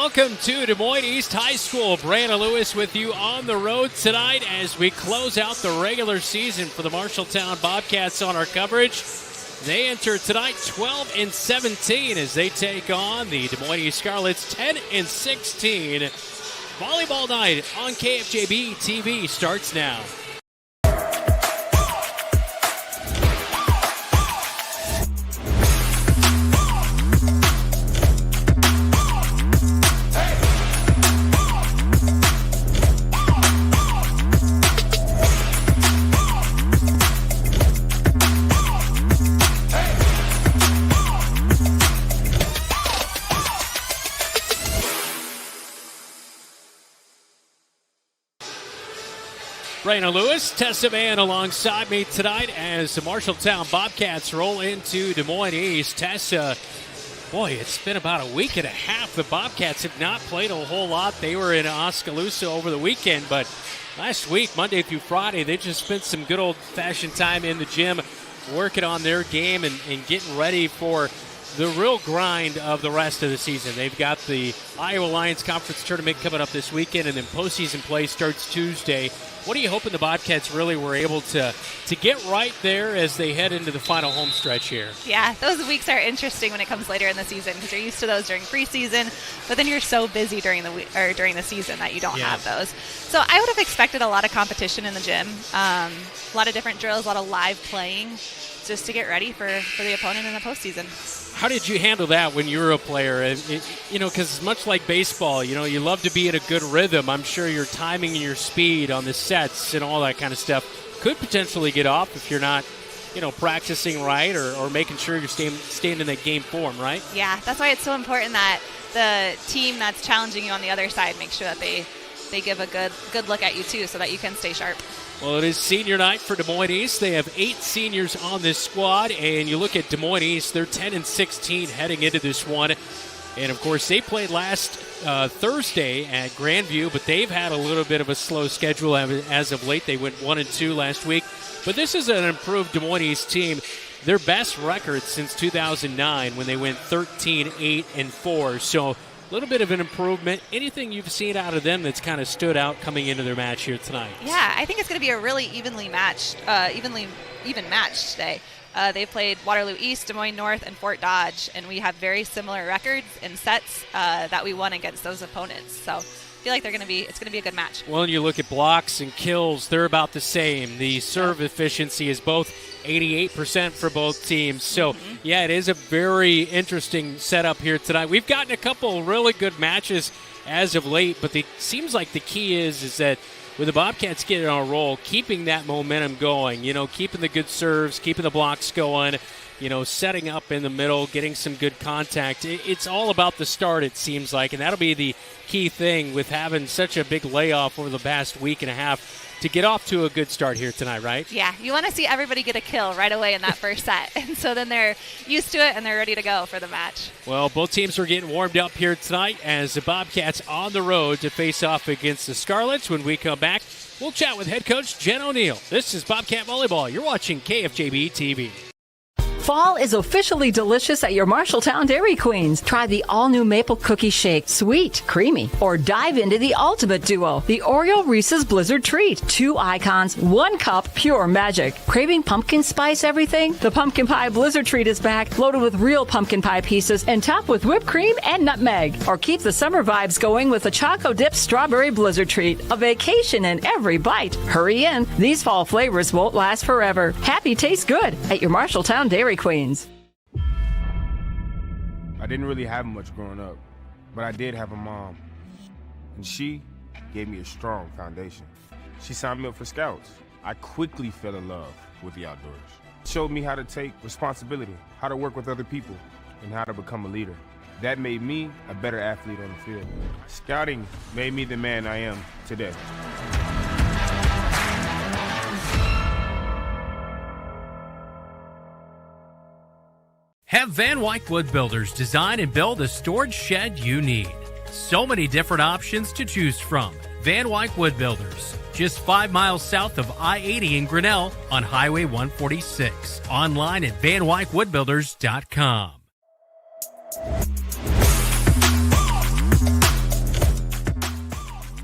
Welcome to Des Moines East High School. Brandon Lewis with you on the road tonight as we close out the regular season for the Marshalltown Bobcats on our coverage. They enter tonight 12-17 as they take on the Des Moines East Scarlets 10-16. Volleyball night on KFJB-TV starts now. Brandon Lewis, Tessa, Mann alongside me tonight as the Marshalltown Bobcats roll into Des Moines East. Tessa, boy, it's been about a week and a half. The Bobcats have not played a whole lot. They were in Oskaloosa over the weekend, but last week, Monday through Friday, they just spent some good old-fashioned time in the gym working on their game and getting ready for the real grind of the rest of the season. They've got the Iowa Lions Conference Tournament coming up this weekend, and then postseason play starts Tuesday. What are you hoping the Bobcats really were able to get right there as they head into the final home stretch here? Yeah, those weeks are interesting when it comes later in the season because you're used to those during preseason, but then you're so busy during the season that you don't have those. So I would have expected a lot of competition in the gym, a lot of different drills, a lot of live playing, just to get ready for the opponent in the postseason. How did you handle that when you were a player? Because much like baseball, you love to be in a good rhythm. I'm sure your timing and your speed on the sets and all that kind of stuff could potentially get off if you're not, practicing right or making sure you're staying in that game form, right? Yeah, that's why it's so important that the team that's challenging you on the other side make sure that they give a good look at you too so that you can stay sharp. Well, it is senior night for Des Moines East. They have 8 seniors on this squad, and you look at Des Moines East, they're 10-16 heading into this one. And, of course, they played last Thursday at Grandview, but they've had a little bit of a slow schedule as of late. They went 1-2 last week. But this is an improved Des Moines East team. Their best record since 2009 when they went 13-8-4. So a little bit of an improvement. Anything you've seen out of them that's kind of stood out coming into their match here tonight? Yeah, I think it's going to be a really even match today. They've played Waterloo East, Des Moines North, and Fort Dodge, and we have very similar records and sets that we won against those opponents. So I feel like it's going to be a good match. Well, and you look at blocks and kills, they're about the same. The serve efficiency is both 88% for both teams. So, yeah, it is a very interesting setup here tonight. We've gotten a couple really good matches as of late, but it seems like the key is that with the Bobcats getting on a roll, keeping that momentum going, keeping the good serves, keeping the blocks going, setting up in the middle, getting some good contact. It's all about the start, it seems like, and that'll be the key thing with having such a big layoff over the past week and a half to get off to a good start here tonight, right? Yeah, you want to see everybody get a kill right away in that first set. And so then they're used to it and they're ready to go for the match. Well, both teams are getting warmed up here tonight as the Bobcats on the road to face off against the Scarlets. When we come back, we'll chat with head coach Jen O'Neill. This is Bobcat Volleyball. You're watching KFJB-TV. Fall is officially delicious at your Marshalltown Dairy Queens. Try the all-new Maple Cookie Shake, sweet, creamy, or dive into the ultimate duo, the Oreo Reese's Blizzard Treat. 2 icons, 1 cup, pure magic. Craving pumpkin spice everything? The Pumpkin Pie Blizzard Treat is back, loaded with real pumpkin pie pieces and topped with whipped cream and nutmeg. Or keep the summer vibes going with the Choco Dip Strawberry Blizzard Treat, a vacation in every bite. Hurry in, these fall flavors won't last forever. Happy tastes good at your Marshalltown Dairy Queens. I didn't really have much growing up, but I did have a mom, and she gave me a strong foundation. She signed me up for Scouts. I quickly fell in love with the outdoors. Showed me how to take responsibility, how to work with other people, and how to become a leader. That made me a better athlete on the field. Scouting made me the man I am today. Have Van Wyck Wood Builders design and build the storage shed you need. So many different options to choose from. Van Wyck Wood Builders, just 5 miles south of I-80 in Grinnell on Highway 146. Online at vanwyckwoodbuilders.com.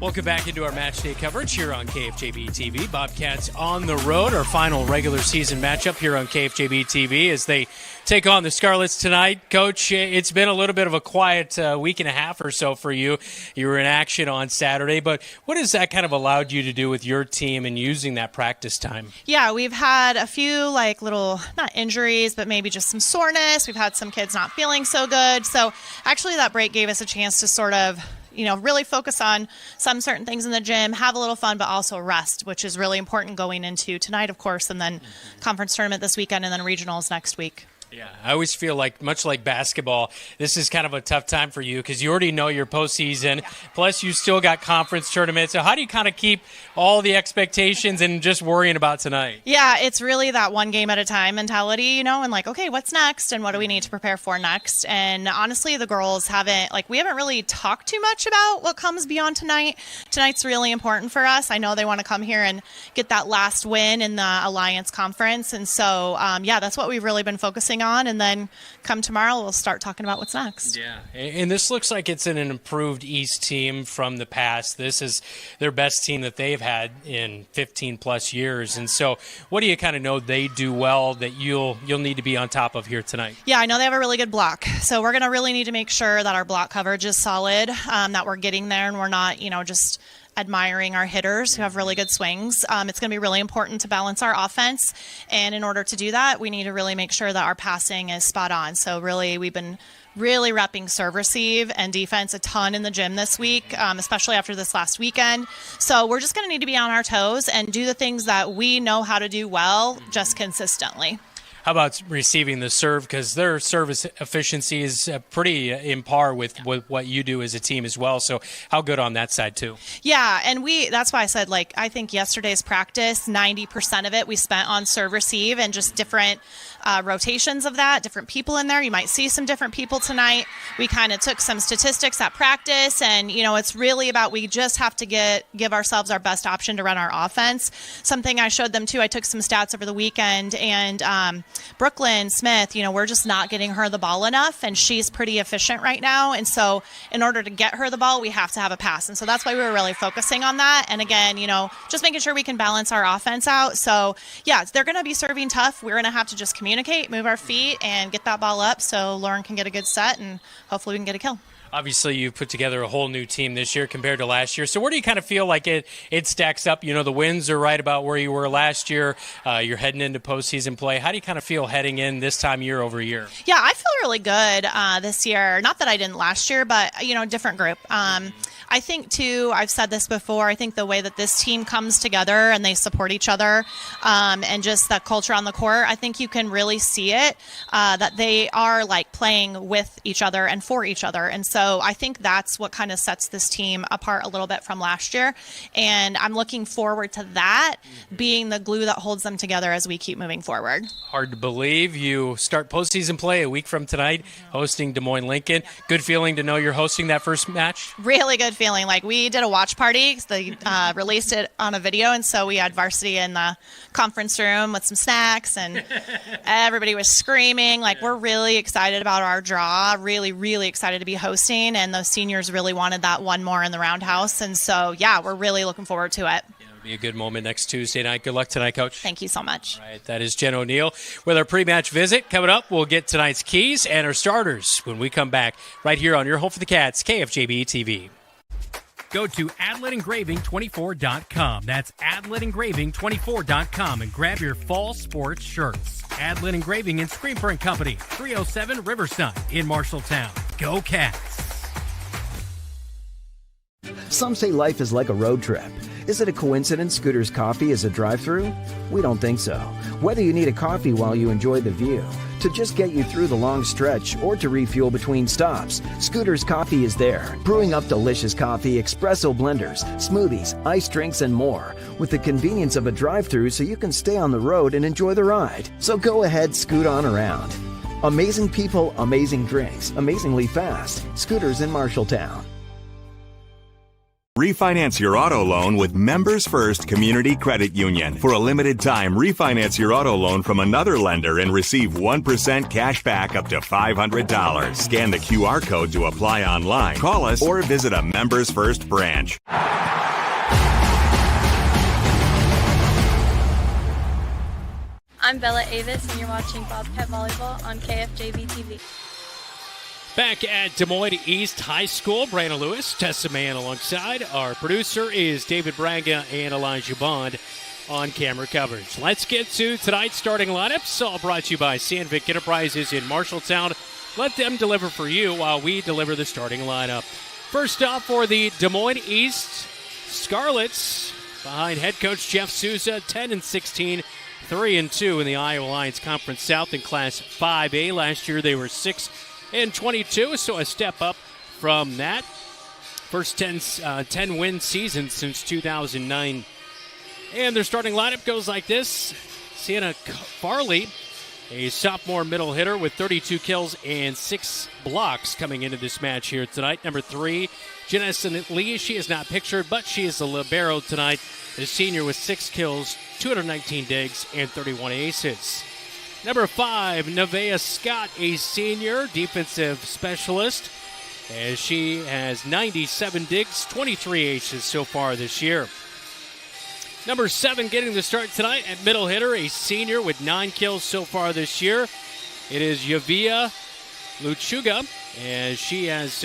Welcome back into our match day coverage here on KFJB-TV. Bobcats on the road, our final regular season matchup here on KFJB-TV as they take on the Scarlets tonight. Coach, it's been a little bit of a quiet week and a half or so for you. You were in action on Saturday, but what has that kind of allowed you to do with your team and using that practice time? Yeah, we've had a few little, not injuries, but maybe just some soreness. We've had some kids not feeling so good. So actually that break gave us a chance to sort of really focus on some certain things in the gym, have a little fun, but also rest, which is really important going into tonight, of course, and then conference tournament this weekend and then regionals next week. Yeah, I always feel like, much like basketball, this is kind of a tough time for you because you already know your postseason. Yeah. Plus, you still got conference tournaments. So how do you kind of keep all the expectations and just worrying about tonight? Yeah, it's really that one game at a time mentality, and okay, what's next and what do we need to prepare for next? And honestly, the girls we haven't really talked too much about what comes beyond tonight. Tonight's really important for us. I know they want to come here and get that last win in the Alliance Conference. And so, that's what we've really been focusing on, and then come tomorrow we'll start talking about what's next. Yeah, and this looks like it's an improved East team from the past. This is their best team that they've had in 15 plus years, and so what do you kind of know they do well that you'll need to be on top of here tonight? Yeah, I know they have a really good block, so we're going to really need to make sure that our block coverage is solid, that we're getting there and we're not just admiring our hitters who have really good swings. It's going to be really important to balance our offense, and in order to do that, we need to really make sure that our passing is spot on. So really, we've been really repping serve, receive, and defense a ton in the gym this week, especially after this last weekend. So we're just going to need to be on our toes and do the things that we know how to do well, just consistently. How about receiving the serve? Because their service efficiency is pretty in par with what you do as a team as well. So how good on that side too? Yeah, and that's why I said, I think yesterday's practice, 90% of it we spent on serve, receive, and just different rotations of that, different people in there. You might see some different people tonight. We kind of took some statistics at practice, and, it's really about we just have to give ourselves our best option to run our offense. Something I showed them too, I took some stats over the weekend, and Brooklyn Smith, we're just not getting her the ball enough, and she's pretty efficient right now. And so in order to get her the ball, we have to have a pass. And so that's why we were really focusing on that. And again, just making sure we can balance our offense out. So yeah, they're going to be serving tough. We're going to have to just communicate, move our feet, and get that ball up so Lauren can get a good set, and hopefully we can get a kill. Obviously, you've put together a whole new team this year compared to last year. So where do you kind of feel like it stacks up? The wins are right about where you were last year. You're heading into postseason play. How do you kind of feel heading in this time year over year? Yeah, I feel really good this year. Not that I didn't last year, but, different group. I think, too, I've said this before, I think the way that this team comes together and they support each other and just that culture on the court, I think you can really see it, that they are playing with each other and for each other. And so I think that's what kind of sets this team apart a little bit from last year. And I'm looking forward to that being the glue that holds them together as we keep moving forward. Hard to believe you start postseason play a week from tonight, hosting Des Moines Lincoln. Good feeling to know you're hosting that first match? Really good feeling. We did a watch party. They released it on a video, and so we had varsity in the conference room with some snacks, and everybody was screaming. We're really excited about our draw, really, really excited to be hosting, and those seniors really wanted that one more in the roundhouse. And so, yeah, we're really looking forward to it. Yeah, it'll be a good moment next Tuesday night. Good luck tonight, Coach. Thank you so much. All right, that is Jen O'Neill with our pre-match visit. Coming up, we'll get tonight's keys and our starters when we come back right here on your home for the Cats, KFJB-TV. Go to AdletEngraving24.com. That's AdletEngraving24.com and grab your fall sports shirts. Adlet Engraving and Screen Print Company, 307 Riverside in Marshalltown. Go Cats! Some say life is like a road trip. Is it a coincidence Scooter's Coffee is a drive-thru? We don't think so. Whether you need a coffee while you enjoy the view, to just get you through the long stretch, or to refuel between stops, Scooter's Coffee is there, brewing up delicious coffee, espresso blenders, smoothies, iced drinks, and more, with the convenience of a drive-thru so you can stay on the road and enjoy the ride. So go ahead, scoot on around. Amazing people, amazing drinks, amazingly fast. Scooters in Marshalltown. Refinance your auto loan with Members First Community Credit Union. For a limited time, refinance your auto loan from another lender and receive 1% cash back up to $500. Scan the QR code to apply online. Call us or visit a Members First branch. I'm Bella Avis, and you're watching Bobcat Volleyball on KFJB-TV. Back at Des Moines East High School, Brandon Lewis, Tessa Mann alongside. Our producer is David Braga and Elijah Bond on camera coverage. Let's get to tonight's starting lineups, all brought to you by Sandvik Enterprises in Marshalltown. Let them deliver for you while we deliver the starting lineup. First off for the Des Moines East Scarlets, behind head coach Jeff Souza, 10-16, 3-2 in the Iowa Lions Conference South in Class 5A. Last year they were 6-22, so a step up from that. First 10-win season since 2009. And their starting lineup goes like this. Sienna Farley, a sophomore middle hitter with 32 kills and 6 blocks coming into this match here tonight. Number 3, Janessa Lee. She is not pictured, but she is the libero tonight. A senior with 6 kills, 219 digs, and 31 aces. Number 5, Nevaeh Scott, a senior defensive specialist, as she has 97 digs, 23 aces so far this year. Number 7 getting the start tonight at middle hitter, a senior with 9 kills so far this year. It is Yavia Luchuga, and she has,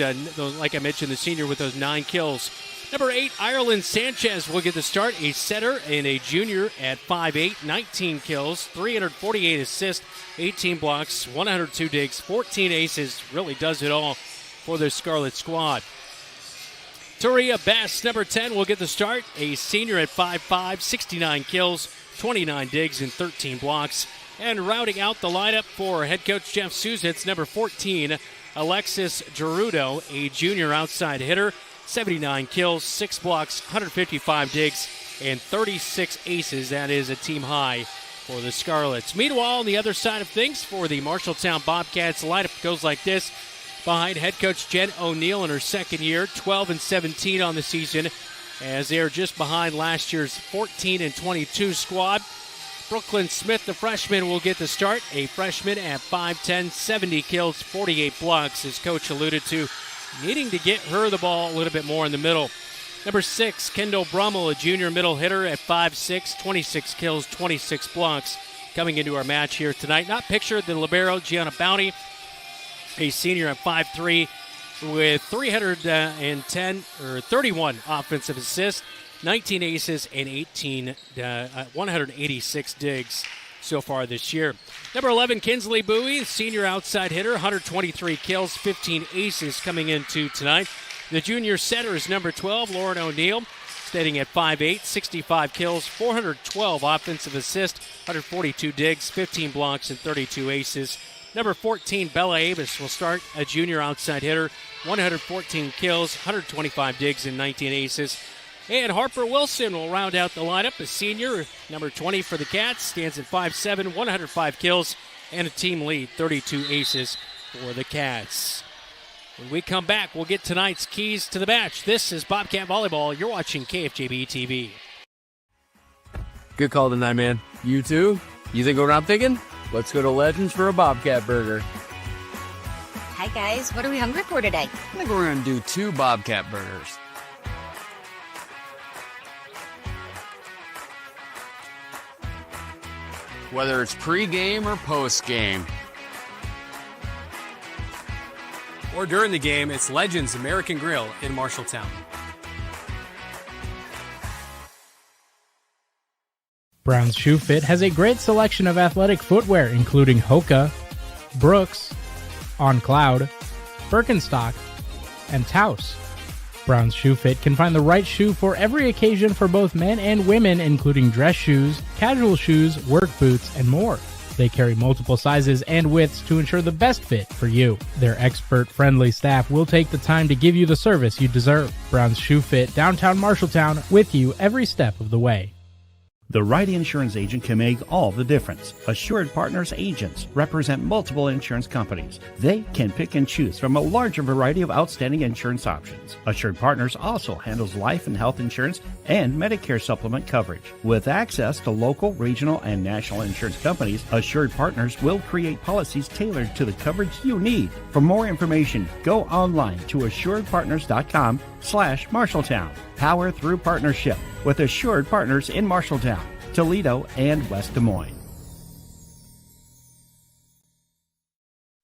like I mentioned, the senior with those 9 kills. Number 8, Ireland Sanchez will get the start, a setter and a junior at 5'8", 19 kills, 348 assists, 18 blocks, 102 digs, 14 aces. Really does it all for the Scarlet squad. Turia Best, number 10, will get the start, a senior at 5'5", 69 kills, 29 digs, and 13 blocks. And rounding out the lineup for head coach Jeff Souza, it's number 14, Alexis Gerudo, a junior outside hitter, 79 kills, 6 blocks, 155 digs, and 36 aces. That is a team high for the Scarlets. Meanwhile, on the other side of things for the Marshalltown Bobcats, the lineup goes like this. Behind head coach Jen O'Neill in her second year, 12-17 on the season, as they are just behind last year's 14-22 squad. Brooklyn Smith, the freshman, will get the start. A freshman at 5'10", 70 kills, 48 blocks, as coach alluded to, needing to get her the ball a little bit more in the middle. Number 6, Kendall Brummel, a junior middle hitter at 5'6", 26 kills, 26 blocks, coming into our match here tonight. Not pictured, the libero, Gianna Bounty, a senior at 5'3", with 31 offensive assists, 19 aces, and 186 digs so far this year. Number 11, Kinsley Bowie, senior outside hitter, 123 kills, 15 aces coming into tonight. The junior setter is number 12, Lauren O'Neill, standing at 5'8", 65 kills, 412 offensive assists, 142 digs, 15 blocks, and 32 aces. Number 14, Bella Avis, will start, a junior outside hitter, 114 kills, 125 digs, and 19 aces. And Harper Wilson will round out the lineup. A senior, number 20 for the Cats, stands at 5'7", 105 kills, and a team lead, 32 aces for the Cats. When we come back, we'll get tonight's keys to the match. This is Bobcat Volleyball. You're watching KFJB-TV. Good call tonight, man. You too? You think what I'm thinking? Let's go to Legends for a Bobcat burger. Hi, guys. What are we hungry for today? I think we're going to do 2 Bobcat burgers. Whether it's pre-game or post-game. Or during the game, it's Legends American Grill in Marshalltown. Brown's Shoe Fit has a great selection of athletic footwear, including Hoka, Brooks, On Cloud, Birkenstock, and Taos. Brown's Shoe Fit can find the right shoe for every occasion for both men and women, including dress shoes, casual shoes, work boots, and more. They carry multiple sizes and widths to ensure the best fit for you. Their expert-friendly staff will take the time to give you the service you deserve. Brown's Shoe Fit, downtown Marshalltown, with you every step of the way. The right insurance agent can make all the difference. Assured Partners agents represent multiple insurance companies. They can pick and choose from a larger variety of outstanding insurance options. Assured Partners also handles life and health insurance and Medicare supplement coverage. With access to local, regional, and national insurance companies, Assured Partners will create policies tailored to the coverage you need. For more information, go online to assuredpartners.com/Marshalltown. Power through partnership with Assured Partners in Marshalltown, Toledo, and West Des Moines.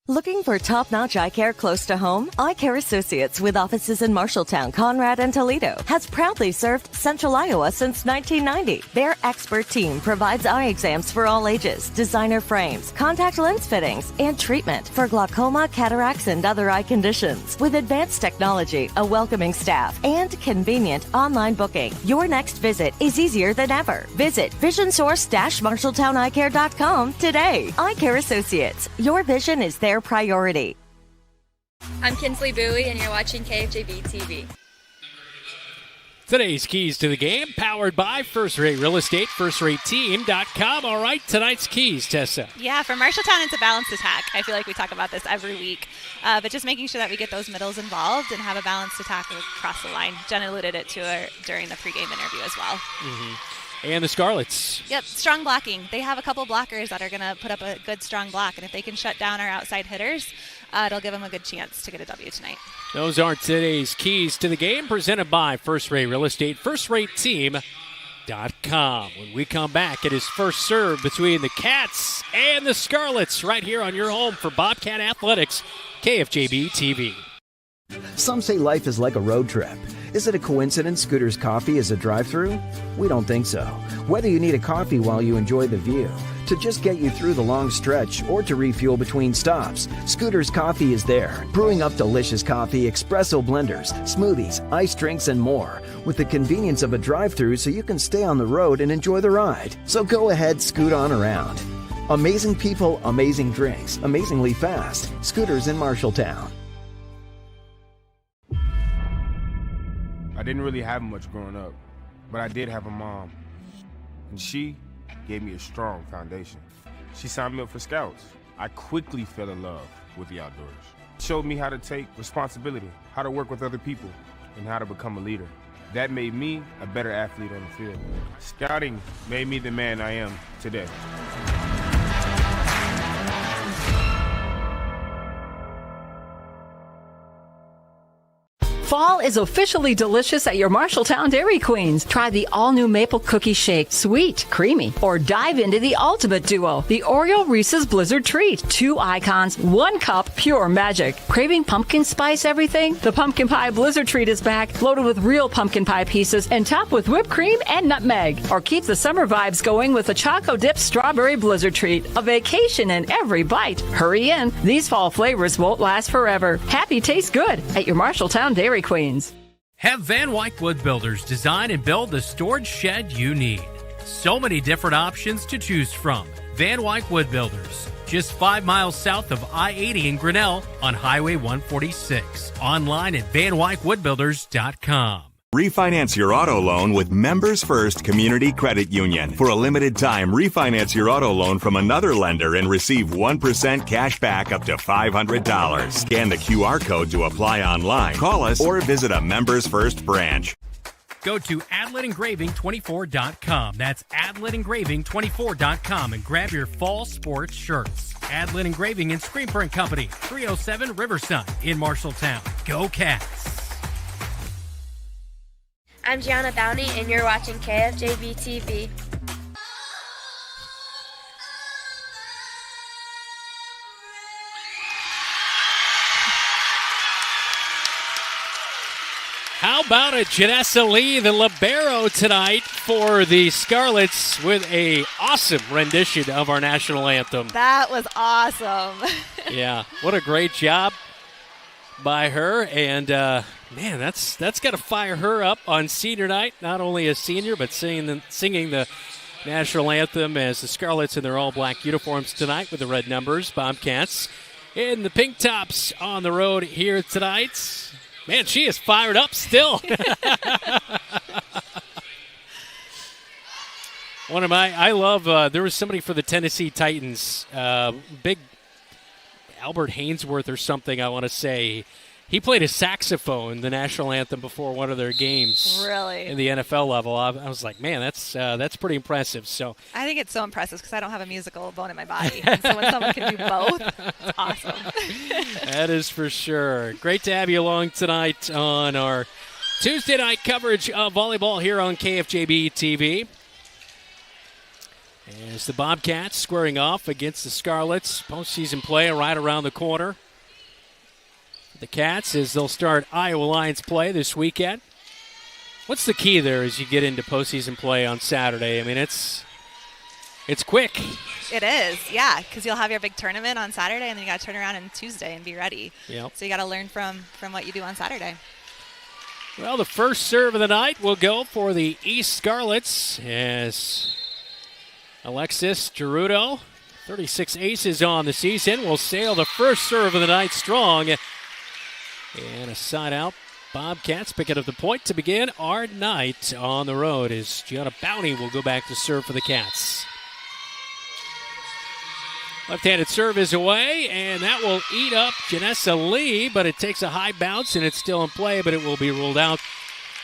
Looking for top-notch eye care close to home? Eye Care Associates, with offices in Marshalltown, Conrad, and Toledo, has proudly served Central Iowa since 1990. Their expert team provides eye exams for all ages, designer frames, contact lens fittings, and treatment for glaucoma, cataracts, and other eye conditions. With advanced technology, a welcoming staff, and convenient online booking, your next visit is easier than ever. Visit VisionSource-MarshalltownEyeCare.com today. Eye Care Associates, your vision is their priority. I'm Kinsley Bowie, and you're watching KFJB-TV. Today's keys to the game, powered by First Rate Real Estate, FirstRateTeam.com. All right, tonight's keys, Tessa. Yeah, for Marshalltown, it's a balanced attack. I feel like we talk about this every week. But just making sure that we get those middles involved and have a balanced attack across the line. Jen alluded it to her during the pregame interview as well. Mm-hmm. And the Scarlets. Yep, strong blocking. They have a couple blockers that are going to put up a good, strong block. And if they can shut down our outside hitters, it'll give them a good chance to get a W tonight. Those are today's keys to the game, presented by First Rate Real Estate, FirstRateTeam.com. When we come back, it is first serve between the Cats and the Scarlets right here on your home for Bobcat Athletics, KFJB-TV. Some say life is like a road trip. Is it a coincidence Scooter's Coffee is a drive-thru? We don't think so. Whether you need a coffee while you enjoy the view, to just get you through the long stretch, or to refuel between stops, Scooter's Coffee is there, brewing up delicious coffee, espresso blenders, smoothies, iced drinks, and more, with the convenience of a drive-thru so you can stay on the road and enjoy the ride. So go ahead, scoot on around. Amazing people, amazing drinks, amazingly fast. Scooters in Marshalltown. I didn't really have much growing up, but I did have a mom. And she gave me a strong foundation. She signed me up for Scouts. I quickly fell in love with the outdoors. Showed me how to take responsibility, how to work with other people, and how to become a leader. That made me a better athlete on the field. Scouting made me the man I am today. Fall is officially delicious at your Marshalltown Dairy Queens. Try the all-new maple cookie shake, sweet, creamy, or dive into the ultimate duo, the Oreo Reese's Blizzard Treat. 2 icons, 1 cup, pure magic. Craving pumpkin spice everything? The Pumpkin Pie Blizzard Treat is back, loaded with real pumpkin pie pieces and topped with whipped cream and nutmeg. Or keep the summer vibes going with the Choco Dip Strawberry Blizzard Treat. A vacation in every bite. Hurry in. These fall flavors won't last forever. Happy tastes good at your Marshalltown Dairy Queens. Have Van Wyck Wood Builders design and build the storage shed you need. So many different options to choose from. Van Wyck Wood Builders, just 5 miles south of I-80 in Grinnell on Highway 146. Online at VanWyckWoodBuilders.com. Refinance your auto loan with Members First Community Credit Union. For a limited time, refinance your auto loan from another lender and receive 1% cash back up to $500. Scan the QR code to apply online. Call us or visit a Members First branch. Go to AdletEngraving24.com. That's AdletEngraving24.com and grab your fall sports shirts. Adlet Engraving and Screen Print Company, 307 Riverside in Marshalltown. Go Cats! I'm Gianna Downey, and you're watching KFJB-TV. How about a Janessa Lee, the libero, tonight for the Scarlets with a awesome rendition of our national anthem. That was awesome. Yeah, what a great job by her, and man, that's got to fire her up on senior night. Not only a senior, but singing the national anthem as the Scarlets in their all-black uniforms tonight with the red numbers. Bobcats in the pink tops on the road here tonight. Man, she is fired up still. I love, there was somebody for the Tennessee Titans, big Albert Hainsworth or something, I want to say. He played a saxophone, the national anthem, before one of their games. Really? In the NFL level. I was like, man, that's pretty impressive. So I think it's so impressive because I don't have a musical bone in my body. And so when someone can do both, it's awesome. That is for sure. Great to have you along tonight on our Tuesday night coverage of volleyball here on KFJB-TV. As the Bobcats squaring off against the Scarlets. Postseason play right around the corner. The Cats, as they'll start Iowa Lions play this weekend. What's the key there as you get into postseason play on Saturday? I mean, it's quick. It is, yeah, because you'll have your big tournament on Saturday, and then you got to turn around on Tuesday and be ready. Yep. So you got to learn from what you do on Saturday. Well, the first serve of the night will go for the East Scarlets as Alexis Gerudo, 36 aces on the season, will sail the first serve of the night strong. And a side out. Bobcats picking up the point to begin our night on the road as Gianna Bounty will go back to serve for the Cats. Left-handed serve is away, and that will eat up Janessa Lee, but it takes a high bounce, and it's still in play, but it will be ruled out.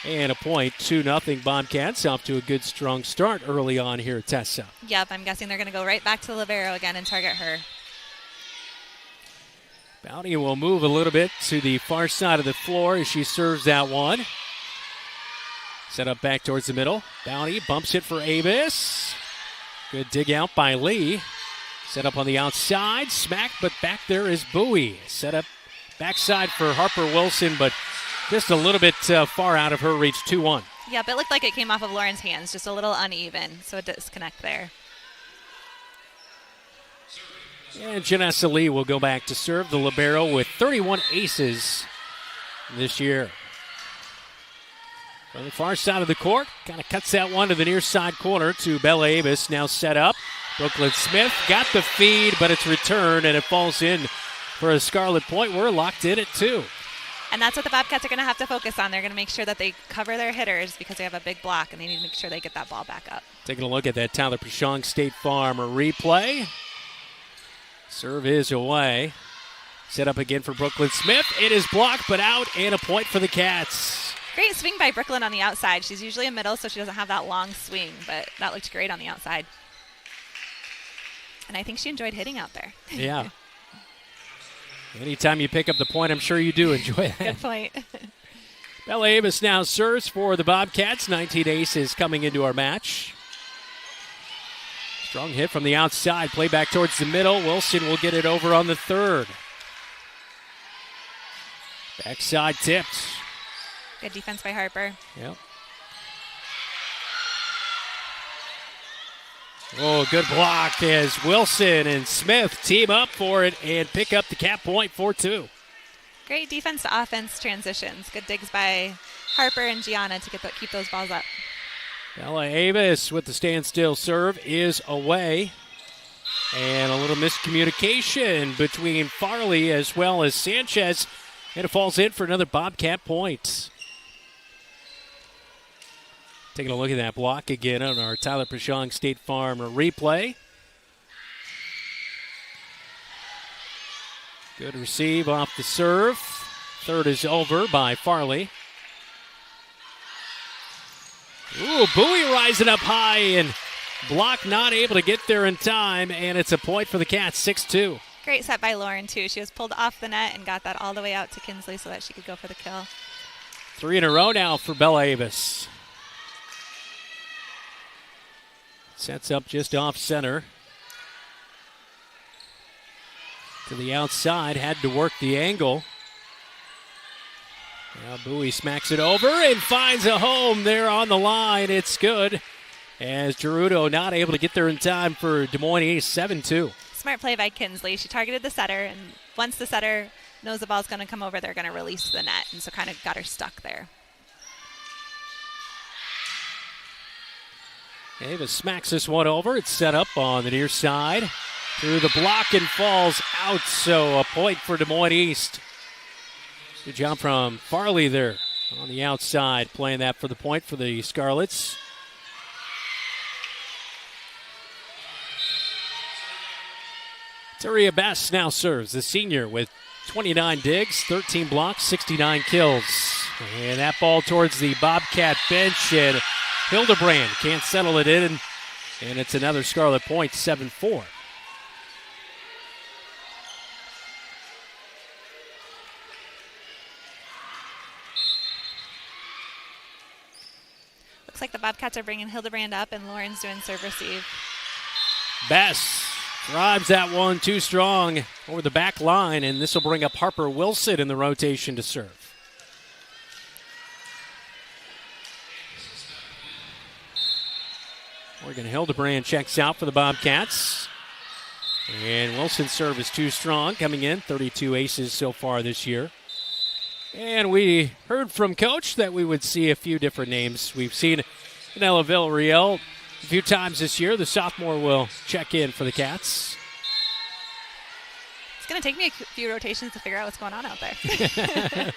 And a point, 2-0 Bobcats, off to a good, strong start early on here at Tessa. Yep, I'm guessing they're going to go right back to the libero again and target her. Bounty will move a little bit to the far side of the floor as she serves that one. Set up back towards the middle. Bounty bumps it for Avis. Good dig out by Lee. Set up on the outside. Smack, but back there is Bowie. Set up backside for Harper Wilson, but just a little bit far out of her reach, 2-1. Yep, it looked like it came off of Lauren's hands, just a little uneven, so a disconnect there. And Janessa Lee will go back to serve, the libero with 31 aces this year. From the far side of the court, kind of cuts that one to the near side corner to Bella Avis, now set up. Brooklyn Smith got the feed, but it's returned, and it falls in for a Scarlet point. We're locked in at 2. And that's what the Bobcats are going to have to focus on. They're going to make sure that they cover their hitters because they have a big block, and they need to make sure they get that ball back up. Taking a look at that Tyler Prashong State Farm replay. Serve is away. Set up again for Brooklyn Smith. It is blocked, but out, and a point for the Cats. Great swing by Brooklyn on the outside. She's usually a middle, so she doesn't have that long swing, but that looked great on the outside. And I think she enjoyed hitting out there. Yeah. Anytime you pick up the point, I'm sure you do enjoy that. Good point. Bella Avis now serves for the Bobcats. 19 aces coming into our match. Strong hit from the outside. Play back towards the middle. Wilson will get it over on the third. Backside tipped. Good defense by Harper. Yep. Oh, good block as Wilson and Smith team up for it and pick up the Cat point 4-2. Great defense to offense transitions. Good digs by Harper and Gianna to keep those balls up. Bella Avis with the standstill serve is away. And a little miscommunication between Farley as well as Sanchez. And it falls in for another Bobcat point. Taking a look at that block again on our Tyler Prashong State Farm replay. Good receive off the serve. Third is over by Farley. Ooh, Bowie rising up high and block not able to get there in time, and it's a point for the Cats, 6-2. Great set by Lauren, too. She was pulled off the net and got that all the way out to Kinsley so that she could go for the kill. 3 in a row now for Bella Avis. Sets up just off center. To the outside, had to work the angle. Now Bowie smacks it over and finds a home there on the line. It's good. As Gerudo not able to get there in time for Des Moines East, 7-2. Smart play by Kinsley. She targeted the setter, and once the setter knows the ball's going to come over, they're going to release the net, and so kind of got her stuck there. Avis smacks this one over. It's set up on the near side. Through the block and falls out, so a point for Des Moines East. Good job from Farley there on the outside, playing that for the point for the Scarlets. Taria Best now serves, the senior, with 29 digs, 13 blocks, 69 kills. And that ball towards the Bobcat bench, and Hildebrand can't settle it in, and it's another Scarlet point, 7-4. Looks like the Bobcats are bringing Hildebrand up, and Lauren's doing serve receive. Bess drives that one too strong over the back line, and this will bring up Harper Wilson in the rotation to serve. Morgan Hildebrand checks out for the Bobcats. And Wilson's serve is too strong coming in. 32 aces so far this year. And we heard from Coach that we would see a few different names. We've seen Nella Villarreal a few times this year. The sophomore will check in for the Cats. It's going to take me a few rotations to figure out what's going on out there.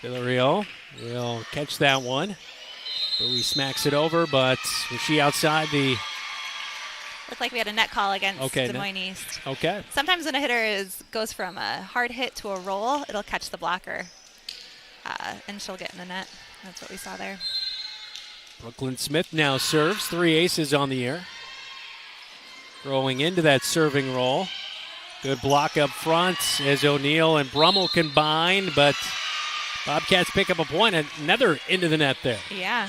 Villarreal will catch that one. Bowie smacks it over, but was she outside the... Looked like we had a net call against Des Moines East. Okay. Sometimes when a hitter goes from a hard hit to a roll, it'll catch the blocker, and she'll get in the net. That's what we saw there. Brooklyn Smith now serves. 3 aces on the year. Throwing into that serving roll. Good block up front as O'Neill and Brummel combine, but Bobcats pick up a point. Another into the net there. Yeah.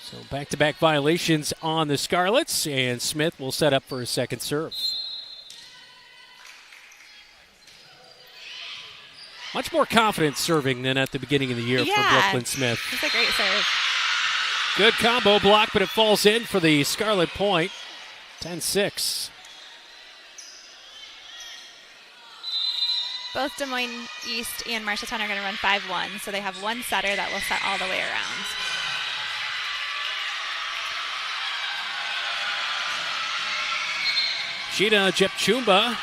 So back-to-back violations on the Scarlets, and Smith will set up for his second serve. Much more confident serving than at the beginning of the year for Brooklyn Smith. It's a great serve. Good combo block, but it falls in for the Scarlet point. 10-6. Both Des Moines East and Marshalltown are going to run 5-1, so they have one setter that will set all the way around. Sheena Jepchumba,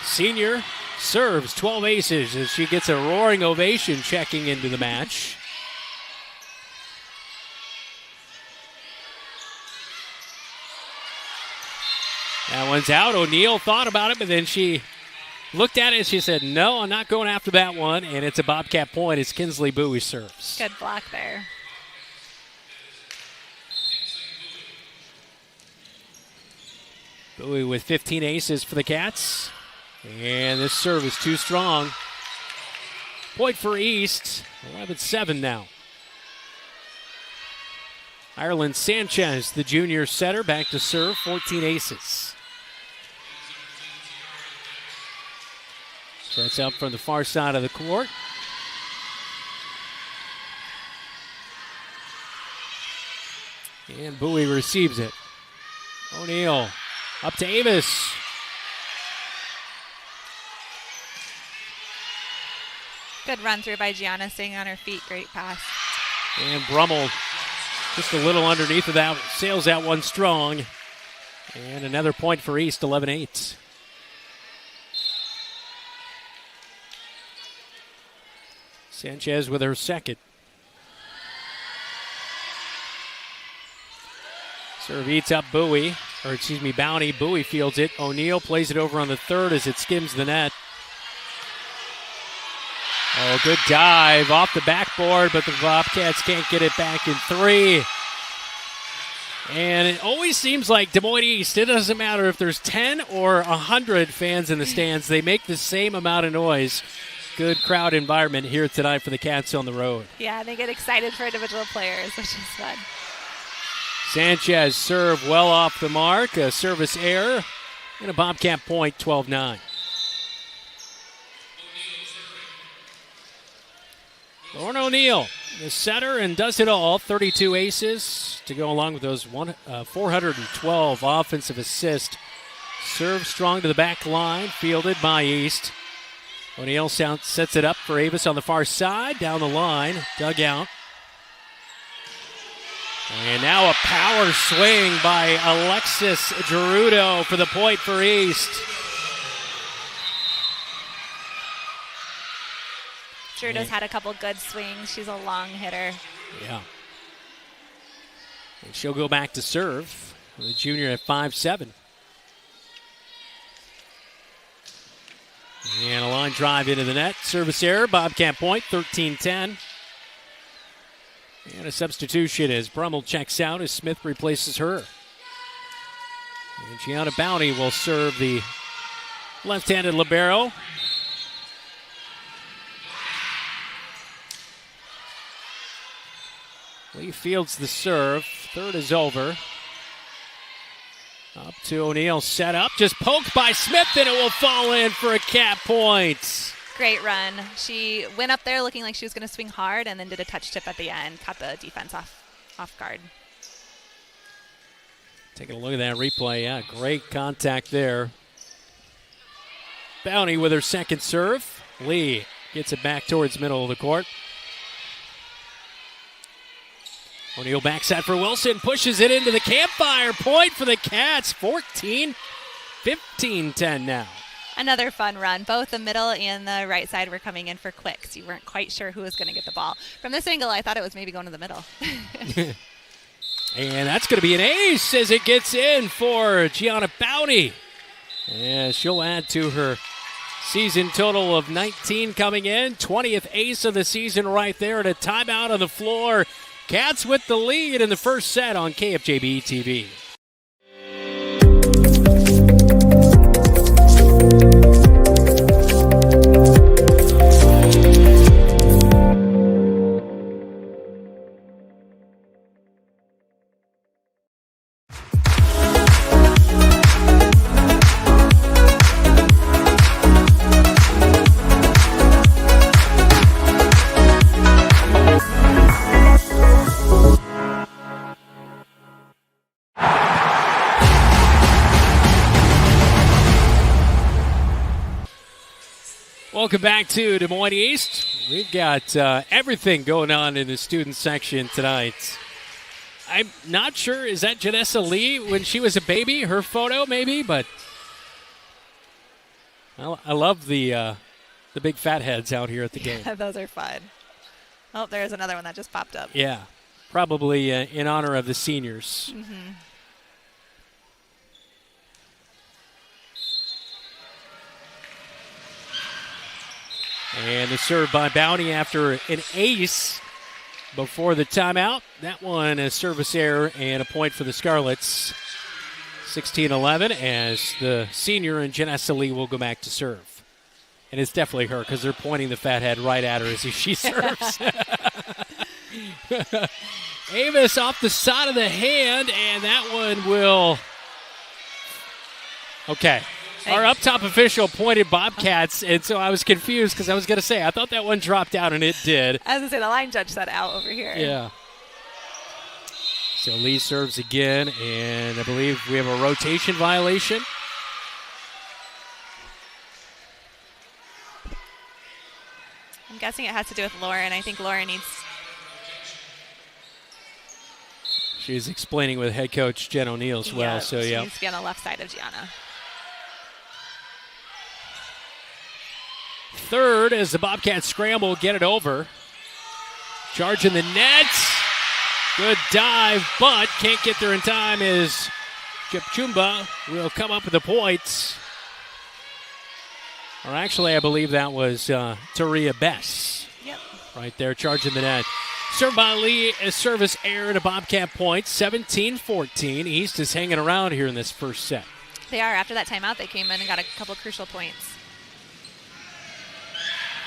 senior, serves 12 aces as she gets a roaring ovation checking into the match. That one's out. O'Neill thought about it, but then she looked at it and she said, no, I'm not going after that one. And it's a Bobcat point as Kinsley Bowie serves. Good block there. Bowie with 15 aces for the Cats. And this serve is too strong. Point for East. 11-7 now. Ireland Sanchez, the junior setter, back to serve. 14 aces. Sets up from the far side of the court. And Bowie receives it. O'Neill up to Avis. Good run through by Gianna, staying on her feet. Great pass. And Brummel just a little underneath of that. Sails that one strong. And another point for East, 11-8. Sanchez with her second. Serve eats up Bowie. Bounty. Bowie fields it. O'Neill plays it over on the third as it skims the net. Oh, good dive off the backboard, but the Bobcats can't get it back in 3. And it always seems like Des Moines East, it doesn't matter if there's 10 or 100 fans in the stands, they make the same amount of noise. Good crowd environment here tonight for the Cats on the road. Yeah, they get excited for individual players, which is fun. Sanchez serve well off the mark, a service error, and a Bobcat point, 12-9. Lauren O'Neill, the setter, and does it all. 32 aces to go along with those 412 offensive assists. Serve strong to the back line, fielded by East. O'Neill sets it up for Avis on the far side, down the line, dug out. And now a power swing by Alexis Gerudo for the point for East. Gerudo's had a couple good swings. She's a long hitter. Yeah. And she'll go back to serve. The junior at 5'7". And a line drive into the net. Service error. Bobcat point, 13-10. And a substitution as Brummel checks out as Smith replaces her. And Gianna Bounty will serve the left-handed libero. Lee fields the serve. Third is over. Up to O'Neal, set up, just poked by Smith, and it will fall in for a Cat point. Great run. She went up there looking like she was going to swing hard and then did a touch tip at the end, caught the defense off guard. Taking a look at that replay. Yeah, great contact there. Bounty with her second serve. Lee gets it back towards middle of the court. O'Neal backside for Wilson, pushes it into the campfire. Point for the Cats. 15-10 now. Another fun run. Both the middle and the right side were coming in for quicks. You weren't quite sure who was going to get the ball. From this angle, I thought it was maybe going to the middle. And that's going to be an ace as it gets in for Gianna Bounty. And she'll add to her season total of 19 coming in. 20th ace of the season right there, and a timeout on the floor. Cats with the lead in the first set on KFJB-TV. Welcome back to Des Moines East. We've got everything going on in the student section tonight. I'm not sure, is that Janessa Lee when she was a baby? Her photo, maybe? But I love the big fat heads out here at the game. Yeah, those are fun. Oh, there's another one that just popped up. Yeah, probably in honor of the seniors. Mm-hmm. And the serve by Bounty after an ace before the timeout. That one a service error and a point for the Scarlets. 16-11 as the senior and Janessa Lee will go back to serve. And it's definitely her because they're pointing the fat head right at her as she serves. Avis off the side of the hand, and that one will... Okay. Our up-top official pointed Bobcats, and so I was confused because I was going to say, I thought that one dropped out, and it did. I was going to say, the line judge said out over here. Yeah. So Lee serves again, and I believe we have a rotation violation. I'm guessing it has to do with Lauren. I think Lauren needs... She's explaining with head coach Jen O'Neal as well. So she needs to be on the left side of Gianna. Third as the Bobcats scramble, get it over. Charge in the net. Good dive, but can't get there in time as Chipchumba will come up with the points. Or actually, I believe that was Taria Bess. Yep. Right there, charging the net. Served by Lee, a service error to Bobcat point. 17-14. East is hanging around here in this first set. They are. After that timeout, they came in and got a couple crucial points.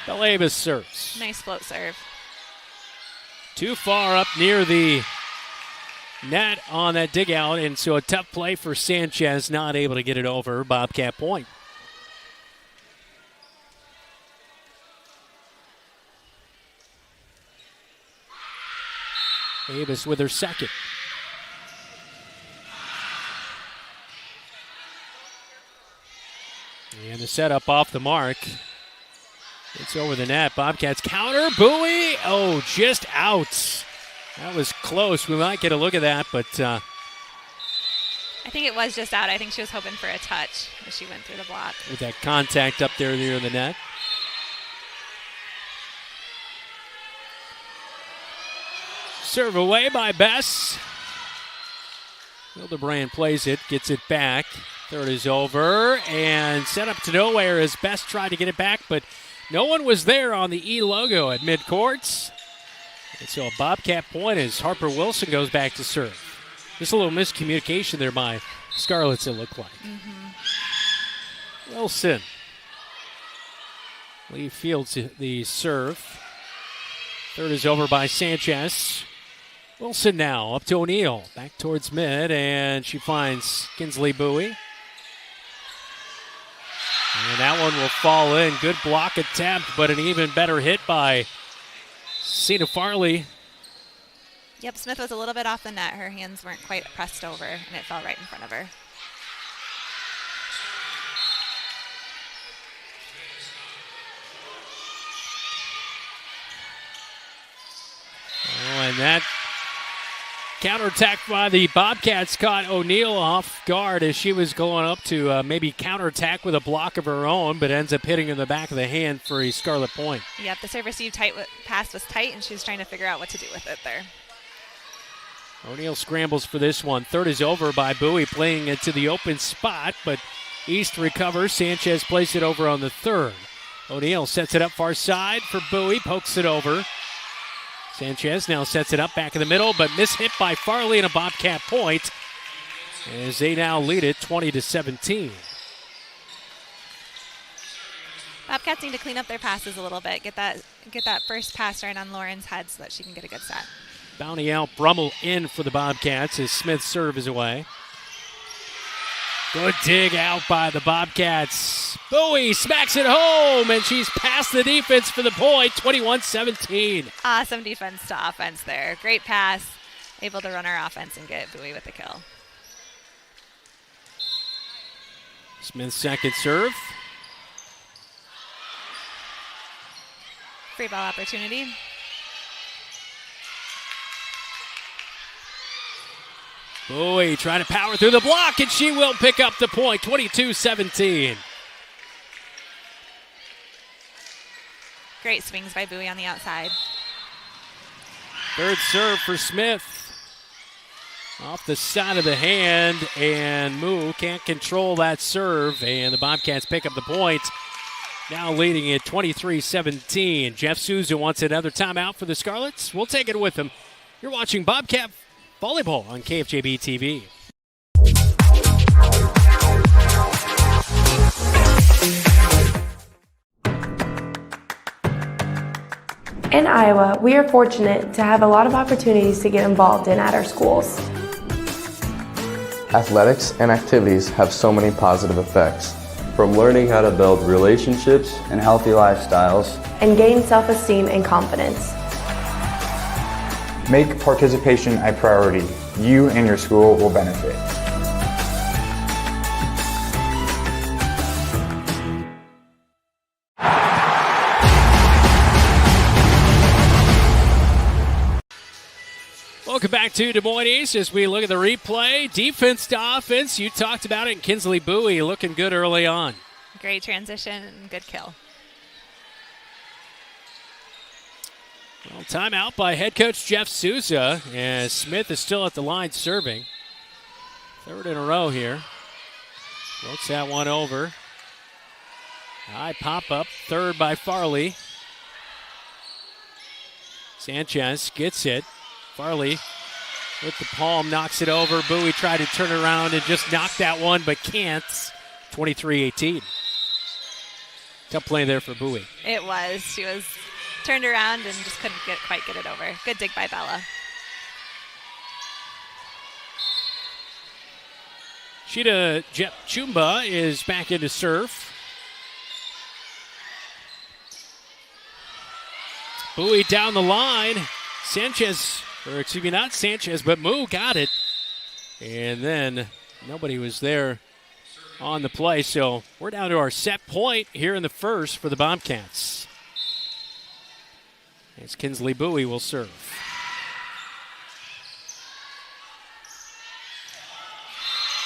Belabas serves. Nice float serve. Too far up near the net on that dig out, and so a tough play for Sanchez, not able to get it over. Bobcat point. Davis with her second. And the setup off the mark. It's over the net. Bobcats counter. Bowie. Oh, just out. That was close. We might get a look at that, but... I think it was just out. I think she was hoping for a touch as she went through the block. With that contact up there near the net. Serve away by Bess. Hildebrand plays it, gets it back. Third is over, and set up to nowhere as Bess tried to get it back, but no one was there on the E logo at midcourts. And so a Bobcat point as Harper Wilson goes back to serve. Just a little miscommunication there by Scarlets, it looked like. Mm-hmm. Wilson. Lee fields the serve. Third is over by Sanchez. Wilson now up to O'Neal. Back towards mid, and she finds Kinsley Bowie. And that one will fall in. Good block attempt, but an even better hit by Cena Farley. Yep, Smith was a little bit off the net. Her hands weren't quite pressed over, and it fell right in front of her. Oh, and that counterattack by the Bobcats caught O'Neal off guard as she was going up to maybe counterattack with a block of her own, but ends up hitting in the back of the hand for a Scarlet point. Yep, the serve receive pass was tight, and she was trying to figure out what to do with it there. O'Neal scrambles for this one. Third is over by Bowie, playing it to the open spot, but East recovers. Sanchez plays it over on the third. O'Neal sets it up far side for Bowie, pokes it over. Sanchez now sets it up back in the middle, but mishit by Farley and a Bobcat point as they now lead it 20-17. Bobcats need to clean up their passes a little bit. Get that first pass right on Lauren's head so that she can get a good set. Bounty out, Brummel in for the Bobcats as Smith's serve is away. Good dig out by the Bobcats. Bowie smacks it home, and she's past the defense for the point, 21-17. Awesome defense to offense there. Great pass. Able to run our offense and get Bowie with the kill. Smith's second serve. Free ball opportunity. Bowie trying to power through the block, and she will pick up the point, 22-17. Great swings by Bowie on the outside. Third serve for Smith. Off the side of the hand, and Moo can't control that serve, and the Bobcats pick up the point. Now leading it 23-17. Jeff Souza wants another timeout for the Scarlets. We'll take it with him. You're watching Bobcat Volleyball on KFJB-TV. In Iowa, we are fortunate to have a lot of opportunities to get involved in at our schools. Athletics and activities have so many positive effects. From learning how to build relationships and healthy lifestyles, and gain self-esteem and confidence. Make participation a priority. You and your school will benefit. Welcome back to Des Moines East as we look at the replay. Defense to offense. You talked about it. And Kinsley Bowie looking good early on. Great transition and good kill. Well, timeout by head coach Jeff Souza, as Smith is still at the line serving. Third in a row here. Floats that one over. High pop-up. Third by Farley. Sanchez gets it. Farley with the palm knocks it over. Bowie tried to turn around and just knock that one, but can't. 23-18. Tough play there for Bowie. It was. She was turned around and just couldn't quite get it over. Good dig by Bella. Sheeta Chumba is back into serve. Bowie down the line. Sanchez, or excuse me, not Sanchez, but Moo got it. And then nobody was there on the play, so we're down to our set point here in the first for the Bobcats. As Kinsley Bowie will serve.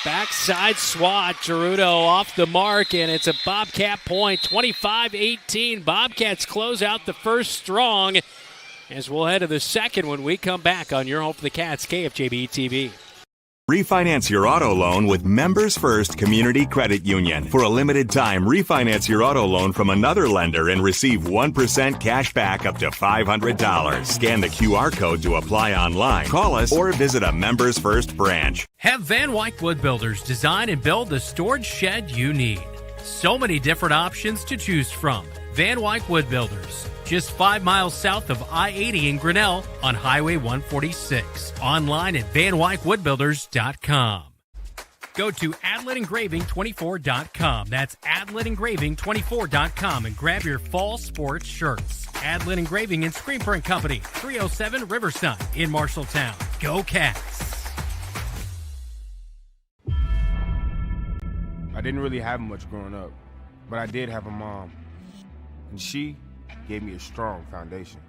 Backside swat, Gerudo off the mark, and it's a Bobcat point, 25-18. Bobcats close out the first strong, as we'll head to the second when we come back on your home for the Cats, KFJB-TV. Refinance your auto loan with Members First Community Credit Union. For a limited time, refinance your auto loan from another lender and receive 1% cash back up to $500. Scan the QR code to apply online. Call us or visit a Members First branch. Have Van Wyck Wood Builders design and build the storage shed you need. So many different options to choose from. Van Wyck Wood Builders, just 5 miles south of I-80 in Grinnell on Highway 146. Online at vanwyckwoodbuilders.com. Go to AdletEngraving24.com. That's AdletEngraving24.com and grab your fall sports shirts. Adlet Engraving and Screen Print Company, 307 Riverside in Marshalltown. Go Cats! I didn't really have much growing up, but I did have a mom. And she gave me a strong foundation.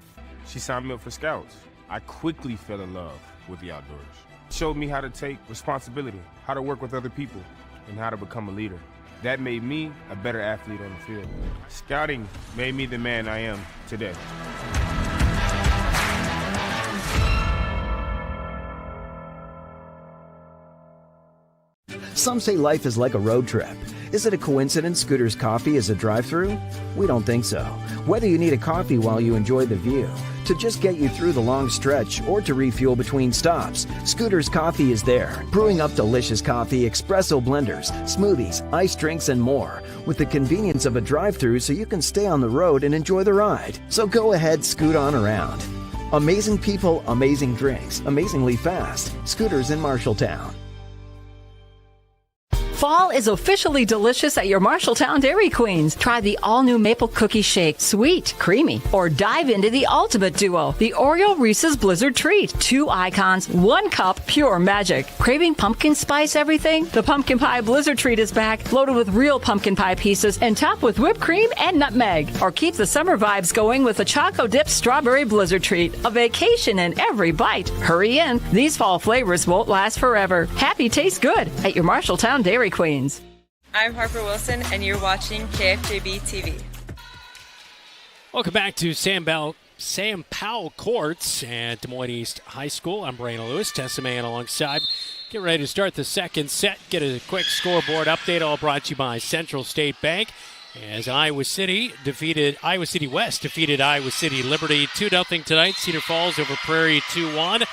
She signed me up for Scouts. I quickly fell in love with the outdoors. Showed me how to take responsibility, how to work with other people, and how to become a leader. That made me a better athlete on the field. Scouting made me the man I am today. Some say life is like a road trip. Is it a coincidence Scooter's Coffee is a drive-thru? We don't think so. Whether you need a coffee while you enjoy the view, to just get you through the long stretch, or to refuel between stops, Scooter's Coffee is there, brewing up delicious coffee, espresso blenders, smoothies, iced drinks, and more, with the convenience of a drive-thru so you can stay on the road and enjoy the ride. So go ahead, scoot on around. Amazing people, amazing drinks, amazingly fast. Scooters in Marshalltown. Fall is officially delicious at your Marshalltown Dairy Queens. Try the all-new maple cookie shake, sweet, creamy, or dive into the ultimate duo, the Oreo Reese's Blizzard Treat. 2 icons, 1 cup, pure magic. Craving pumpkin spice everything? The Pumpkin Pie Blizzard Treat is back, loaded with real pumpkin pie pieces and topped with whipped cream and nutmeg. Or keep the summer vibes going with the Choco Dip Strawberry Blizzard Treat. A vacation in every bite. Hurry in. These fall flavors won't last forever. Happy tastes good at your Marshalltown Dairy Queens. I'm Harper Wilson, and you're watching KFJB-TV. Welcome back to Sam Powell Courts at Des Moines East High School. I'm Brandon Lewis, Tessa Mann alongside. Get ready to start the second set. Get a quick scoreboard update, all brought to you by Central State Bank. As Iowa City West defeated Iowa City Liberty 2-0 tonight. Cedar Falls over Prairie 2-1.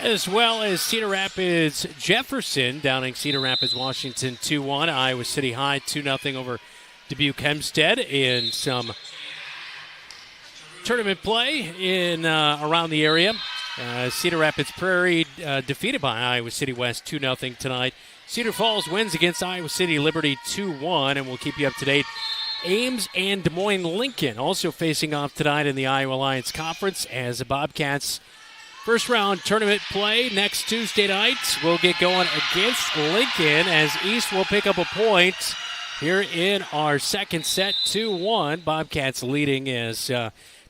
As well as Cedar Rapids Jefferson downing Cedar Rapids Washington 2-1. Iowa City High 2-0 over Dubuque Hempstead in some tournament play in around the area. Cedar Rapids Prairie defeated by Iowa City West 2-0 tonight. Cedar Falls wins against Iowa City Liberty 2-1, and we'll keep you up to date. Ames and Des Moines Lincoln also facing off tonight in the Iowa Alliance Conference as the Bobcats first round tournament play next Tuesday night will get going against Lincoln as East will pick up a point here in our second set, 2-1. Bobcats leading as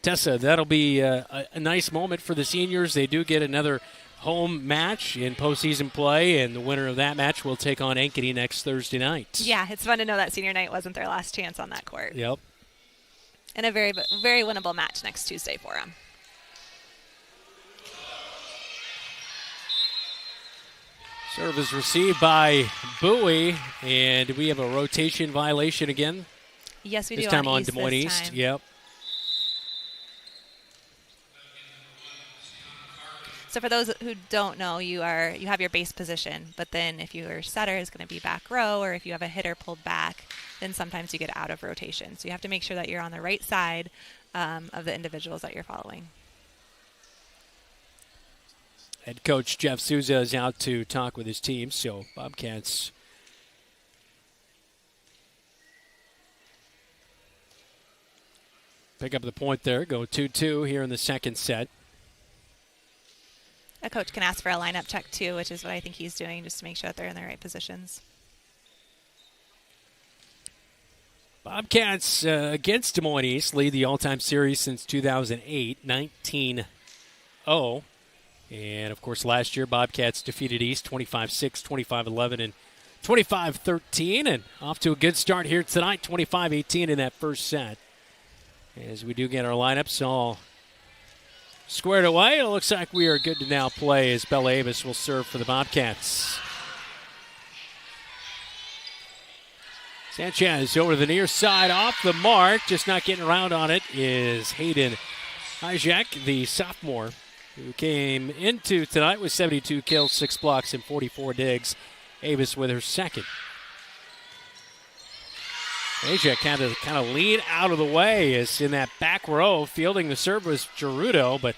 Tessa. That'll be a nice moment for the seniors. They do get another home match in postseason play, and the winner of that match will take on Ankeny next Thursday night. Yeah, it's fun to know that senior night wasn't their last chance on that court. Yep. And a very, very winnable match next Tuesday for them. Serve is received by Bowie, and we have a rotation violation again. Yes, we do. This time on Des Moines East. Yep. So for those who don't know, you have your base position, but then if your setter is going to be back row, or if you have a hitter pulled back, then sometimes you get out of rotation. So you have to make sure that you're on the right side of the individuals that you're following. Head coach Jeff Souza is out to talk with his team, so Bobcats pick up the point there, go 2-2 here in the second set. A coach can ask for a lineup check too, which is what I think he's doing, just to make sure that they're in the right positions. Bobcats against Des Moines East lead the all-time series since 2008, 19-0. And, of course, last year, Bobcats defeated East 25-6, 25-11, and 25-13. And off to a good start here tonight, 25-18 in that first set. As we do get our lineups all squared away, it looks like we are good to now play as Bella Avis will serve for the Bobcats. Sanchez over the near side, off the mark. Just not getting around on it is Hayden Hijek, the sophomore, who came into tonight with 72 kills, 6 blocks, and 44 digs. Avis with her second. Asia kind of lean out of the way as in that back row. Fielding the serve was Gerudo, but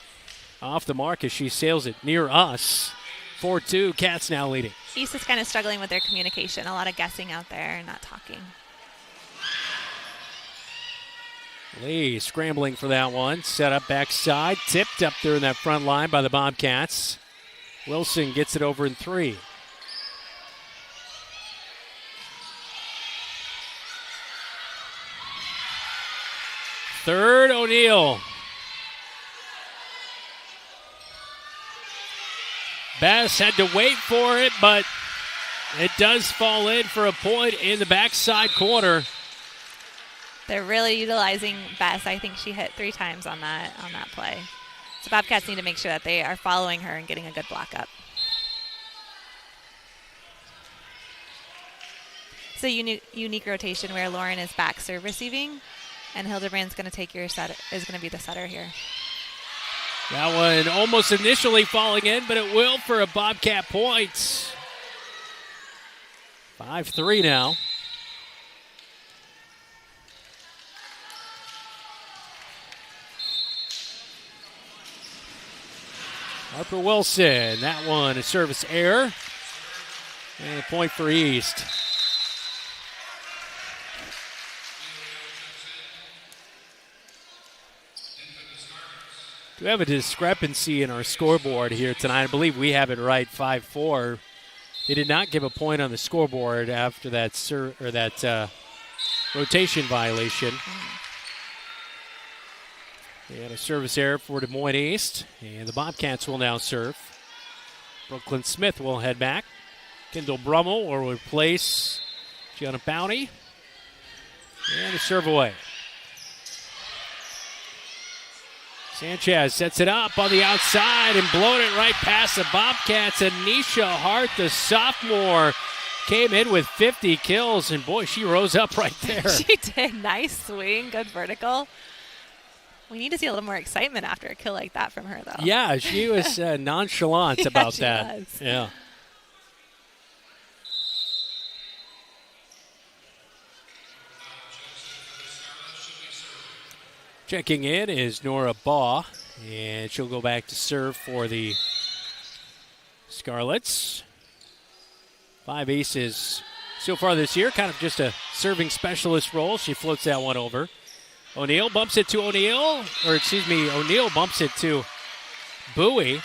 off the mark as she sails it near us. 4-2, Cats now leading. East is kind of struggling with their communication. A lot of guessing out there and not talking. Lee scrambling for that one. Set up backside. Tipped up there in that front line by the Bobcats. Wilson gets it over in 3. Third, O'Neal. Bass had to wait for it, but it does fall in for a point in the backside corner. They're really utilizing Bess. I think she hit 3 times on that play. So Bobcats need to make sure that they are following her and getting a good block up. It's a unique rotation where Lauren is back serve receiving, and Hildebrand's going to take is going to be the setter here. That one almost initially falling in, but it will for a Bobcat point. 5-3 now. Harper Wilson, that one a service error. And a point for East. We have a discrepancy in our scoreboard here tonight. I believe we have it right, 5-4. They did not give a point on the scoreboard after that rotation violation. They had a service error for Des Moines East, and the Bobcats will now serve. Brooklyn Smith will head back. Kendall Brummel will replace Gianna Bounty. And a serve away. Sanchez sets it up on the outside and blowing it right past the Bobcats. Anisha Hart, the sophomore, came in with 50 kills, and boy, she rose up right there. She did. Nice swing, good vertical. We need to see a little more excitement after a kill like that from her, though. Yeah, she was nonchalant about she that. Was. Yeah. Checking in is Nora Baugh, and she'll go back to serve for the Scarlets. 5 aces so far this year, kind of just a serving specialist role. She floats that one over. O'Neal bumps it to O'Neal bumps it to Bowie.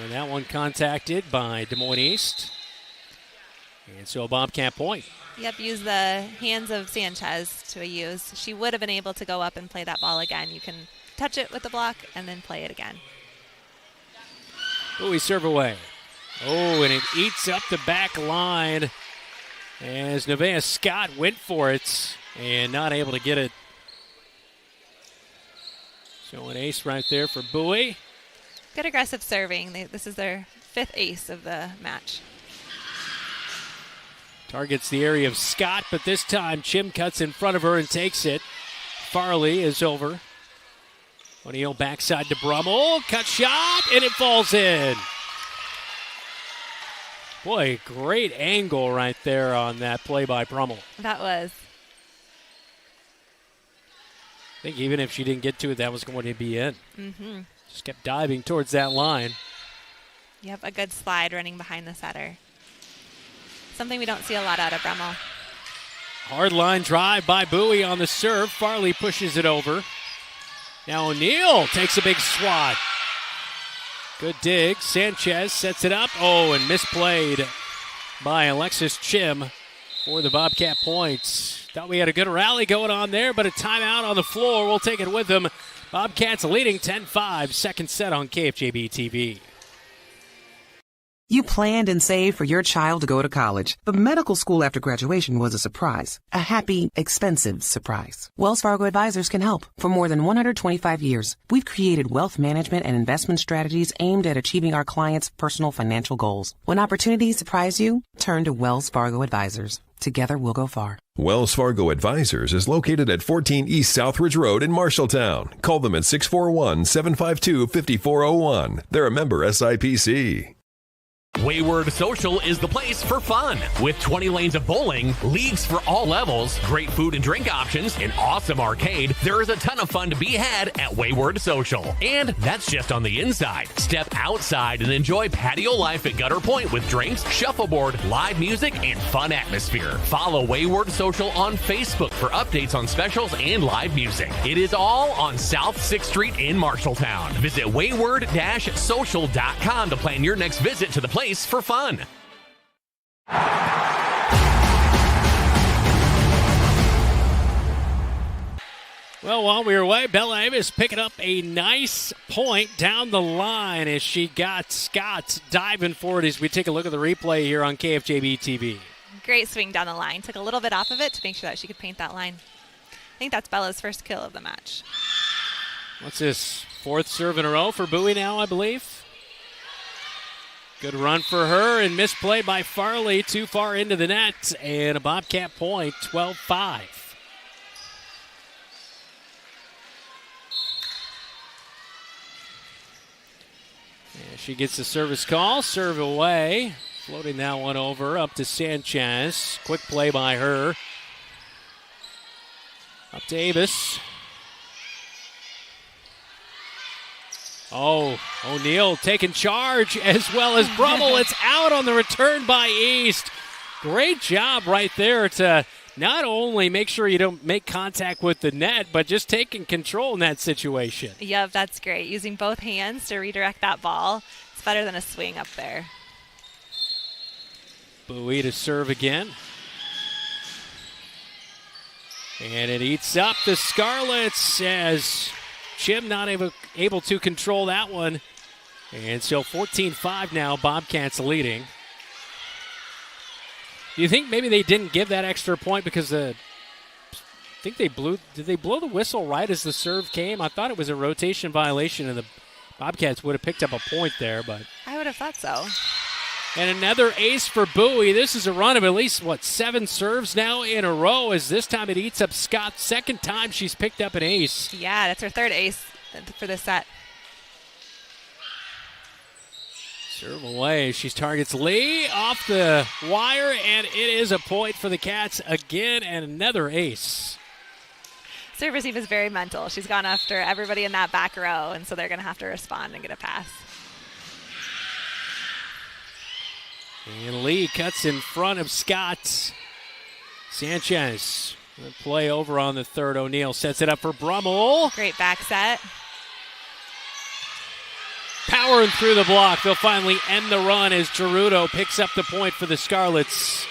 And that one contacted by Des Moines East. And so a Bobcat point. Yep, use the hands of Sanchez to use. She would have been able to go up and play that ball again. You can touch it with the block and then play it again. Bowie serve away. Oh, and it eats up the back line as Nevaeh Scott went for it and not able to get it. So an ace right there for Bowie. Good aggressive serving. This is their 5th ace of the match. Targets the area of Scott, but this time Chim cuts in front of her and takes it. Farley is over. O'Neal backside to Brummel. Cut shot, and it falls in. Boy, great angle right there on that play by Brummel. That was. I think even if she didn't get to it, that was going to be in. Mm-hmm. Just kept diving towards that line. Yep, a good slide running behind the setter. Something we don't see a lot out of Brummel. Hard line drive by Bowie on the serve. Farley pushes it over. Now O'Neal takes a big swat. Good dig. Sanchez sets it up. Oh, and misplayed by Alexis Chim for the Bobcat points. Thought we had a good rally going on there, but a timeout on the floor. We'll take it with them. Bobcats leading 10-5. Second set on KFJB-TV. You planned and saved for your child to go to college, but medical school after graduation was a surprise. A happy, expensive surprise. Wells Fargo Advisors can help. For more than 125 years, we've created wealth management and investment strategies aimed at achieving our clients' personal financial goals. When opportunities surprise you, turn to Wells Fargo Advisors. Together we'll go far. Wells Fargo Advisors is located at 14 East Southridge Road in Marshalltown. Call them at 641-752-5401. They're a member SIPC. Wayward Social is the place for fun. With 20 lanes of bowling, leagues for all levels, great food and drink options, an awesome arcade, there is a ton of fun to be had at Wayward Social. And that's just on the inside. Step outside and enjoy patio life at Gutter Point with drinks, shuffleboard, live music, and fun atmosphere. Follow Wayward Social on Facebook for updates on specials and live music. It is all on South 6th Street in Marshalltown. Visit wayward-social.com to plan your next visit to the place for fun. Well, while we were away, Bella Avis picking up a nice point down the line as she got Scott diving for it as we take a look at the replay here on KFJB-TV. Great swing down the line. Took a little bit off of it to make sure that she could paint that line. I think that's Bella's first kill of the match. What's this? Fourth serve in a row for Bowie now, I believe. Good run for her and misplay by Farley too far into the net. And a Bobcat point, 12-5. And she gets the service call. Serve away. Floating that one over up to Sanchez. Quick play by her. Up to Avis. Oh, O'Neal taking charge as well as Brummel. It's out on the return by East. Great job right there to not only make sure you don't make contact with the net, but just taking control in that situation. Yep, that's great. Using both hands to redirect that ball. It's better than a swing up there. Bowie to serve again. And it eats up the Scarlets as Jim not able to control that one. And so 14-5 now, Bobcats leading. Do you think maybe they didn't give that extra point because did they blow the whistle right as the serve came? I thought it was a rotation violation and the Bobcats would have picked up a point there, but I would have thought so. And another ace for Bowie. This is a run of at least, 7 serves now in a row as this time it eats up Scott. Second time she's picked up an ace. Yeah, that's her third ace for this set. Serve away. She targets Lee off the wire, and it is a point for the Cats again, and another ace. Serve receive is very mental. She's gone after everybody in that back row, and so they're going to have to respond and get a pass. And Lee cuts in front of Scott. Sanchez. Play over on the third. O'Neal sets it up for Brummel. Great back set. Powering through the block. They'll finally end the run as Gerudo picks up the point for the Scarlets.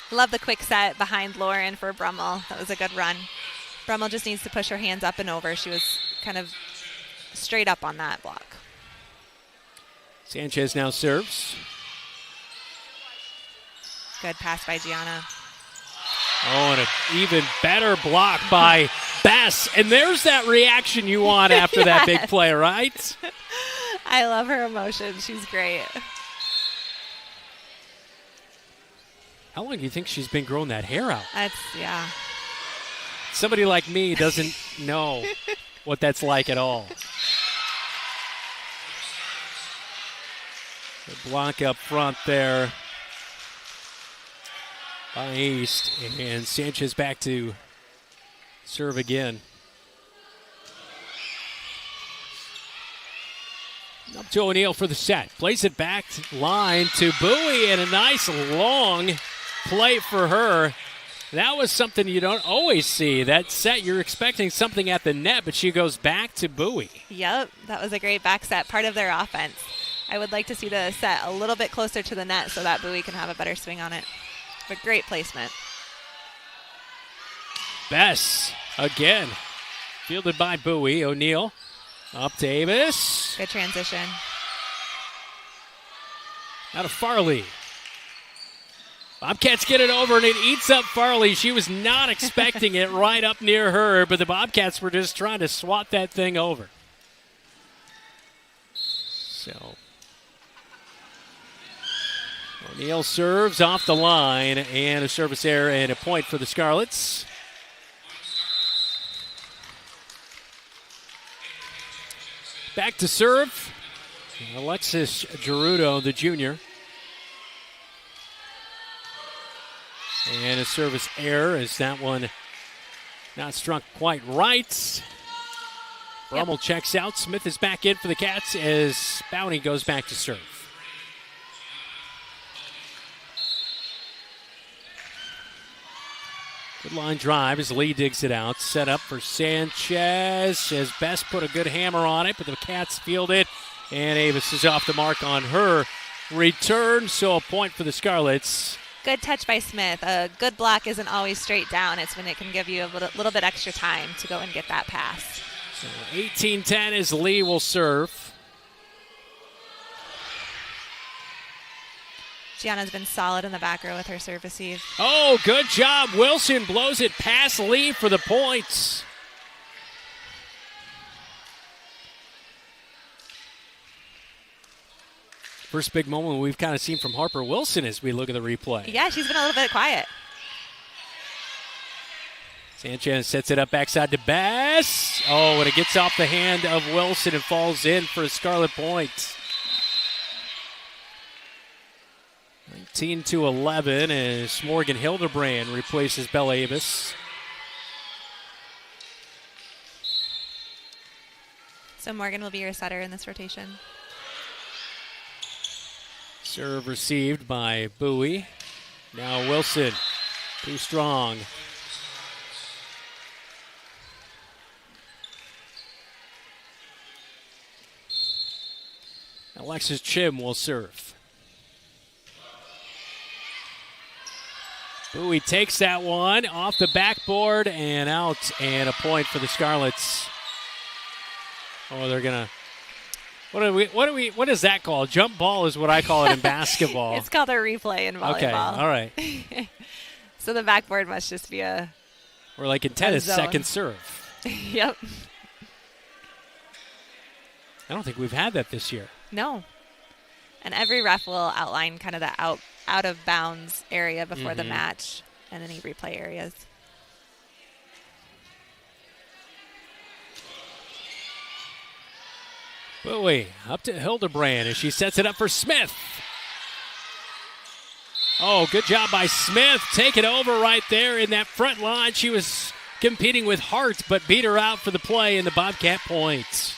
Love the quick set behind Lauren for Brummel. That was a good run. Brummel just needs to push her hands up and over. She was kind of straight up on that block. Sanchez now serves. Good pass by Gianna. Oh, and an even better block by Bess. And there's that reaction you want after that big play, right? I love her emotion. She's great. How long do you think she's been growing that hair out? Yeah. Somebody like me doesn't know what that's like at all. The block up front there by East. And Sanchez back to serve again. Up to O'Neal for the set. Plays it back line to Bowie, and a nice long play for her. That was something you don't always see. That set, you're expecting something at the net, but she goes back to Bowie. Yep, that was a great back set, part of their offense. I would like to see the set a little bit closer to the net so that Bowie can have a better swing on it. But great placement. Bess, again, fielded by Bowie. O'Neal up to Avis. Good transition. Out of Farley. Bobcats get it over, and it eats up Farley. She was not expecting it right up near her, but the Bobcats were just trying to swat that thing over. So O'Neal serves off the line, and a service error and a point for the Scarlets. Back to serve. Alexis Gerudo, the junior. And a service error as that one not struck quite right. Brummel checks out. Smith is back in for the Cats as Bounty goes back to serve. Good line drive as Lee digs it out. Set up for Sanchez as Best put a good hammer on it, but the Cats field it. And Avis is off the mark on her return, so a point for the Scarlets. Good touch by Smith. A good block isn't always straight down. It's when it can give you a little bit extra time to go and get that pass. So 18-10 as Lee will serve. Gianna's been solid in the back row with her serve receive. Oh, good job. Wilson blows it past Lee for the points. First big moment we've kind of seen from Harper Wilson as we look at the replay. Yeah, she's been a little bit quiet. Sanchez sets it up backside to Bass. Oh, and it gets off the hand of Wilson and falls in for a Scarlet point. 19-11 as Morgan Hildebrand replaces Bella Avis. So Morgan will be your setter in this rotation. Serve received by Bowie. Now Wilson, too strong. Alexis Chim will serve. Bowie takes that one off the backboard and out, and a point for the Scarlets. Oh, they're gonna. What is that called? Jump ball is what I call it in basketball. It's called a replay in volleyball. Okay, all right. So the backboard must just be or like in tennis, second serve. Yep. I don't think we've had that this year. No. And every ref will outline kind of the out of bounds area before the match and any replay areas. Bowie up to Hildebrand as she sets it up for Smith. Oh, good job by Smith. Take it over right there in that front line. She was competing with Hart, but beat her out for the play in the Bobcat points.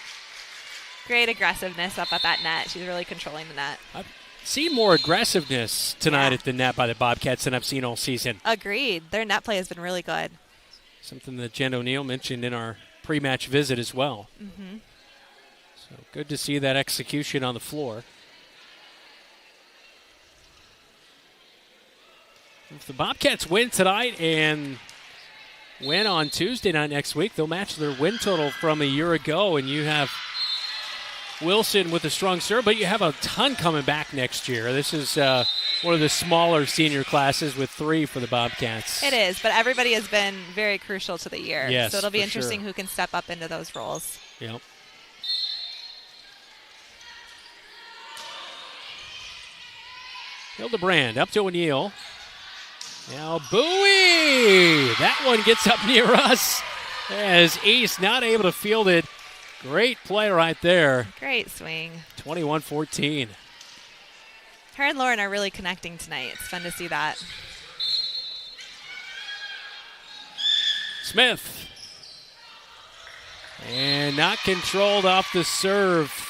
Great aggressiveness up at that net. She's really controlling the net. I've seen more aggressiveness tonight at the net by the Bobcats than I've seen all season. Agreed. Their net play has been really good. Something that Jen O'Neill mentioned in our pre-match visit as well. Mm-hmm. So good to see that execution on the floor. If the Bobcats win tonight and win on Tuesday night next week, they'll match their win total from a year ago, and you have Wilson with a strong serve, but you have a ton coming back next year. This is one of the smaller senior classes with 3 for the Bobcats. It is, but everybody has been very crucial to the year. Yes, so it'll be for interesting sure. who can step up into those roles. Yep. Hildebrand up to O'Neill. Now Bowie! That one gets up near us as East not able to field it. Great play right there. Great swing. 21-14. Her and Lauren are really connecting tonight. It's fun to see that. Smith. And not controlled off the serve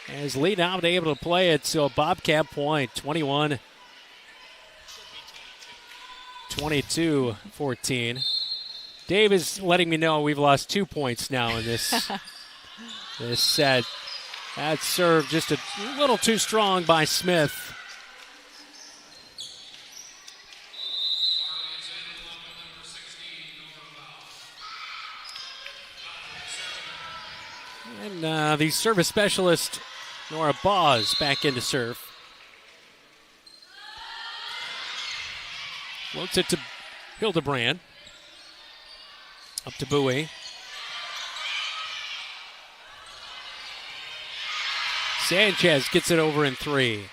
as Lee not able to play it. So Bobcat point, 21-22-14. Dave is letting me know we've lost 2 points now in this this set. That serve just a little too strong by Smith. And the service specialist, Nora Boz, back into serve. Floats it to Hildebrand. Up to Bowie. Sanchez gets it over in 3.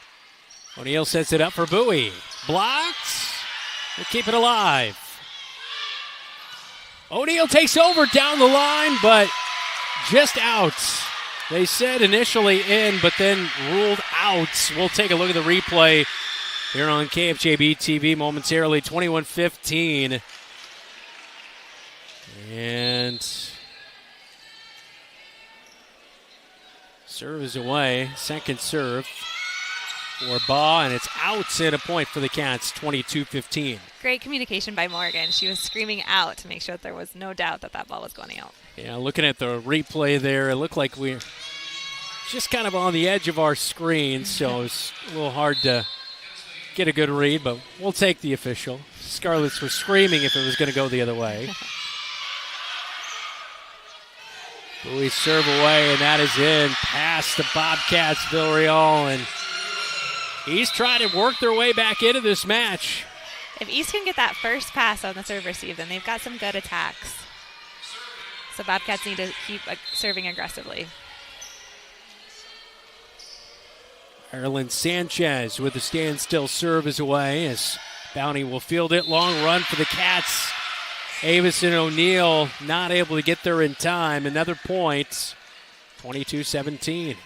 O'Neill sets it up for Bowie. Blocked. We'll keep it alive. O'Neill takes over down the line, but just out. They said initially in, but then ruled out. We'll take a look at the replay here on KFJB-TV momentarily. 21-15. And serve is away. Second serve for Baugh, and it's out and a point for the Cats, 22-15. Great communication by Morgan. She was screaming out to make sure that there was no doubt that that ball was going out. Yeah, looking at the replay there, it looked like we're just kind of on the edge of our screen, so it's a little hard to get a good read, but we'll take the official. Scarlets were screaming if it was going to go the other way. We serve away, and that is in past the Bobcats, Villarreal, and East trying to work their way back into this match. If East can get that first pass on the serve receive, then they've got some good attacks. So Bobcats need to keep serving aggressively. Ireland Sanchez with the standstill serve is away as Bounty will field it. Long run for the Cats. Avis and O'Neill not able to get there in time. Another point, 22-17.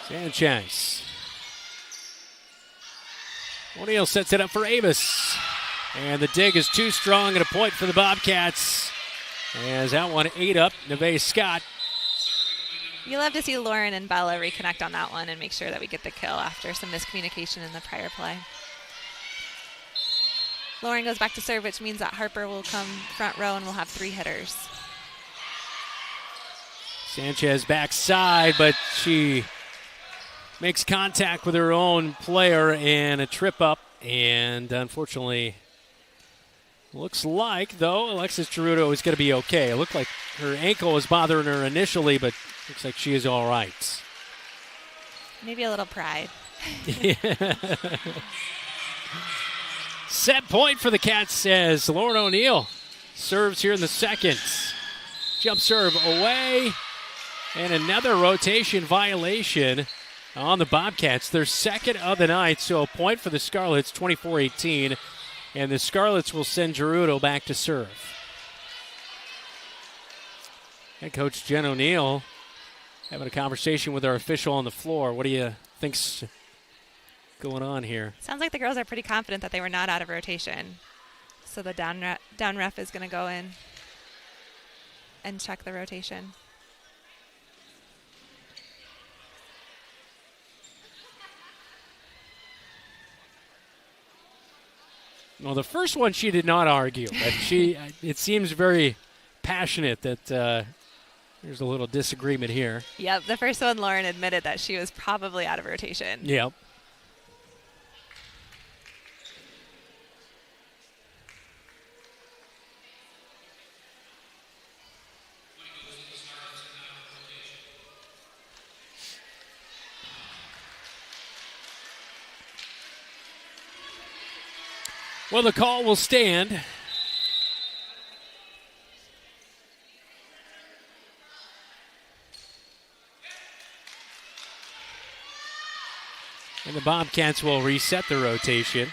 Sanchez. O'Neill sets it up for Avis. And the dig is too strong and a point for the Bobcats. As that one ate up Neve Scott. You love to see Lauren and Bella reconnect on that one and make sure that we get the kill after some miscommunication in the prior play. Lauren goes back to serve, which means that Harper will come front row and we'll have 3 hitters. Sanchez backside, but she makes contact with her own player and a trip up. And unfortunately, looks like, though, Alexis Gerudo is going to be okay. It looked like her ankle was bothering her initially, but looks like she is all right. Maybe a little pride. Set point for the Cats, says Lauren O'Neill. Serves here in the second. Jump serve away. And another rotation violation on the Bobcats. Their second of the night, so a point for the Scarlets, 24-18. And the Scarlets will send Gerudo back to serve. Head coach Jen O'Neill having a conversation with our official on the floor. What do you think's going on here? Sounds like the girls are pretty confident that they were not out of rotation. So the down ref is going to go in and check the rotation. Well, the first one she did not argue, but it seems very passionate that there's a little disagreement here. Yep, the first one, Lauren admitted that she was probably out of rotation. Yep. Well, the call will stand. And the Bobcats will reset the rotation.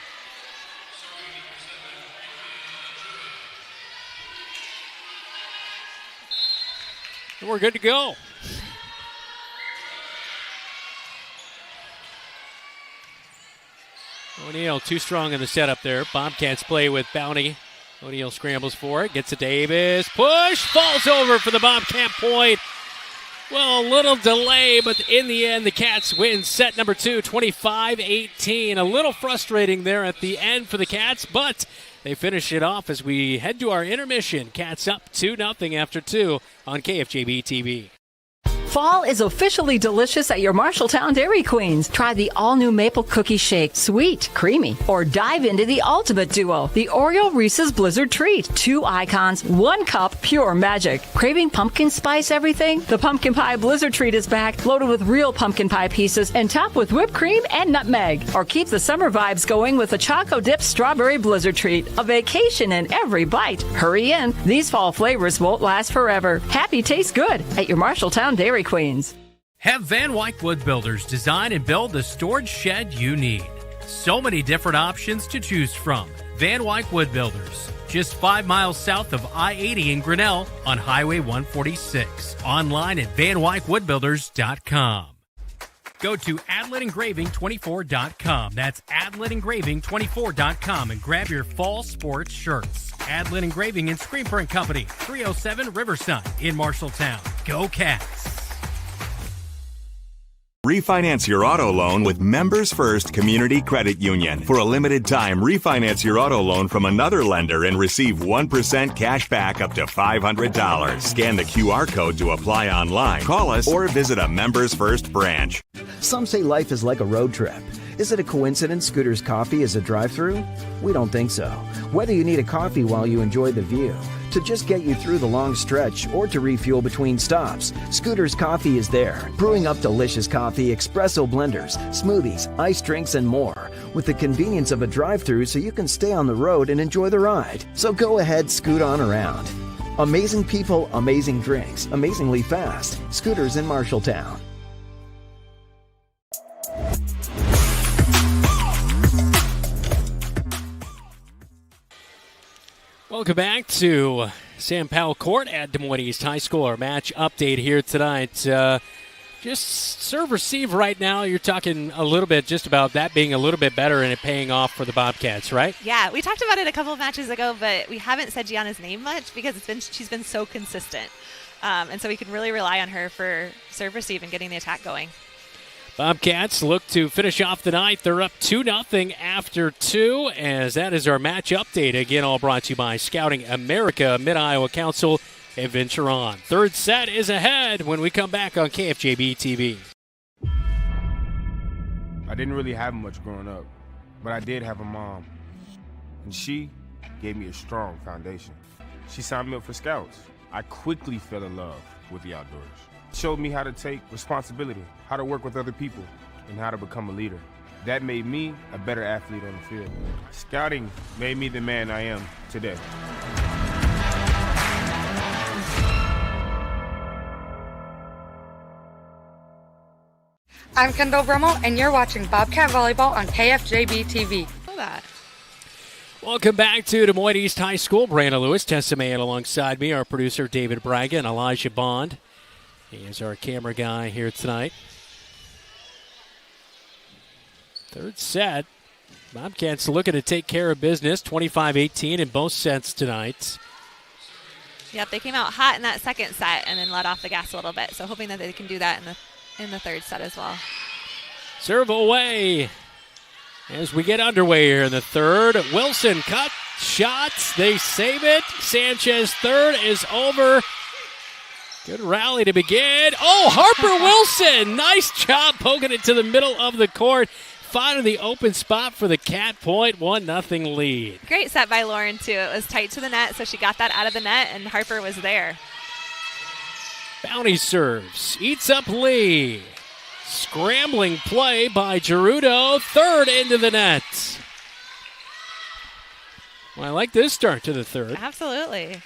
And we're good to go. O'Neill too strong in the setup there. Bobcats play with Bounty. O'Neill scrambles for it, gets it to Davis. Push, falls over for the Bobcat point. Well, a little delay, but in the end, the Cats win set number 2, 25-18. A little frustrating there at the end for the Cats, but they finish it off as we head to our intermission. Cats up 2-0 after 2 on KFJB-TV. Fall is officially delicious at your Marshalltown Dairy Queens. Try the all-new maple cookie shake, sweet, creamy, or dive into the ultimate duo, the Oreo Reese's Blizzard Treat. 2 icons, 1 cup, pure magic. Craving pumpkin spice everything? The Pumpkin Pie Blizzard Treat is back, loaded with real pumpkin pie pieces and topped with whipped cream and nutmeg. Or keep the summer vibes going with the Choco Dip Strawberry Blizzard Treat. A vacation in every bite. Hurry in. These fall flavors won't last forever. Happy tastes good at your Marshalltown Dairy Queens. Have Van Wyck Wood Builders design and build the storage shed you need. So many different options to choose from. Van Wyck Wood Builders, just 5 miles south of I-80 in Grinnell on Highway 146. Online at vanwyckwoodbuilders.com. Go to adletengraving24.com. That's adletengraving24.com and grab your fall sports shirts. Adlet Engraving and Screen Print Company, 307 Riverside in Marshalltown. Go Cats! Refinance your auto loan with Members First Community Credit Union. For a limited time, refinance your auto loan from another lender and receive 1% cash back up to $500. Scan the QR code to apply online. Call us or visit a Members First branch. Some say life is like a road trip. Is it a coincidence Scooter's Coffee is a drive-thru? We don't think so. Whether you need a coffee while you enjoy the view, to just get you through the long stretch, or to refuel between stops, Scooter's Coffee is there, brewing up delicious coffee, espresso blenders, smoothies, iced drinks, and more, with the convenience of a drive-thru so you can stay on the road and enjoy the ride. So go ahead, scoot on around. Amazing people, amazing drinks, amazingly fast. Scooters in Marshalltown. Welcome back to Sam Powell Court at Des Moines East High School. Our match update here tonight. Just serve-receive right now. You're talking a little bit just about that being a little bit better and it paying off for the Bobcats, right? Yeah, we talked about it a couple of matches ago, but we haven't said Gianna's name much because she's been so consistent. And so we can really rely on her for serve-receive and getting the attack going. Bobcats look to finish off the night. They're up 2-0 after 2, as that is our match update. Again, all brought to you by Scouting America, Mid-Iowa Council, and Venture On. Third set is ahead when we come back on KFJB-TV. I didn't really have much growing up, but I did have a mom. And she gave me a strong foundation. She signed me up for Scouts. I quickly fell in love with the outdoors. Showed me how to take responsibility, how to work with other people, and how to become a leader. That made me a better athlete on the field. Scouting made me the man I am today. I'm Kendall Brummel, and you're watching Bobcat Volleyball on KFJB-TV. Welcome back to Des Moines East High School. Brandon Lewis, Tessa Mann alongside me, our producer David Braga and Elijah Bond. He is our camera guy here tonight. Third set. Bobcats looking to take care of business, 25-18 in both sets tonight. Yep, they came out hot in that second set and then let off the gas a little bit. So hoping that they can do that in the third set as well. Serve away as we get underway here in the third. Wilson cut shots. They save it. Sanchez third is over. Good rally to begin. Oh, Harper Wilson. Nice job poking it to the middle of the court. Finding the open spot for the Cat Point 1-0 lead. Great set by Lauren, too. It was tight to the net, so she got that out of the net, and Harper was there. Bounty serves. Eats up Lee. Scrambling play by Gerudo. Third into the net. Well, I like this start to the third. Absolutely.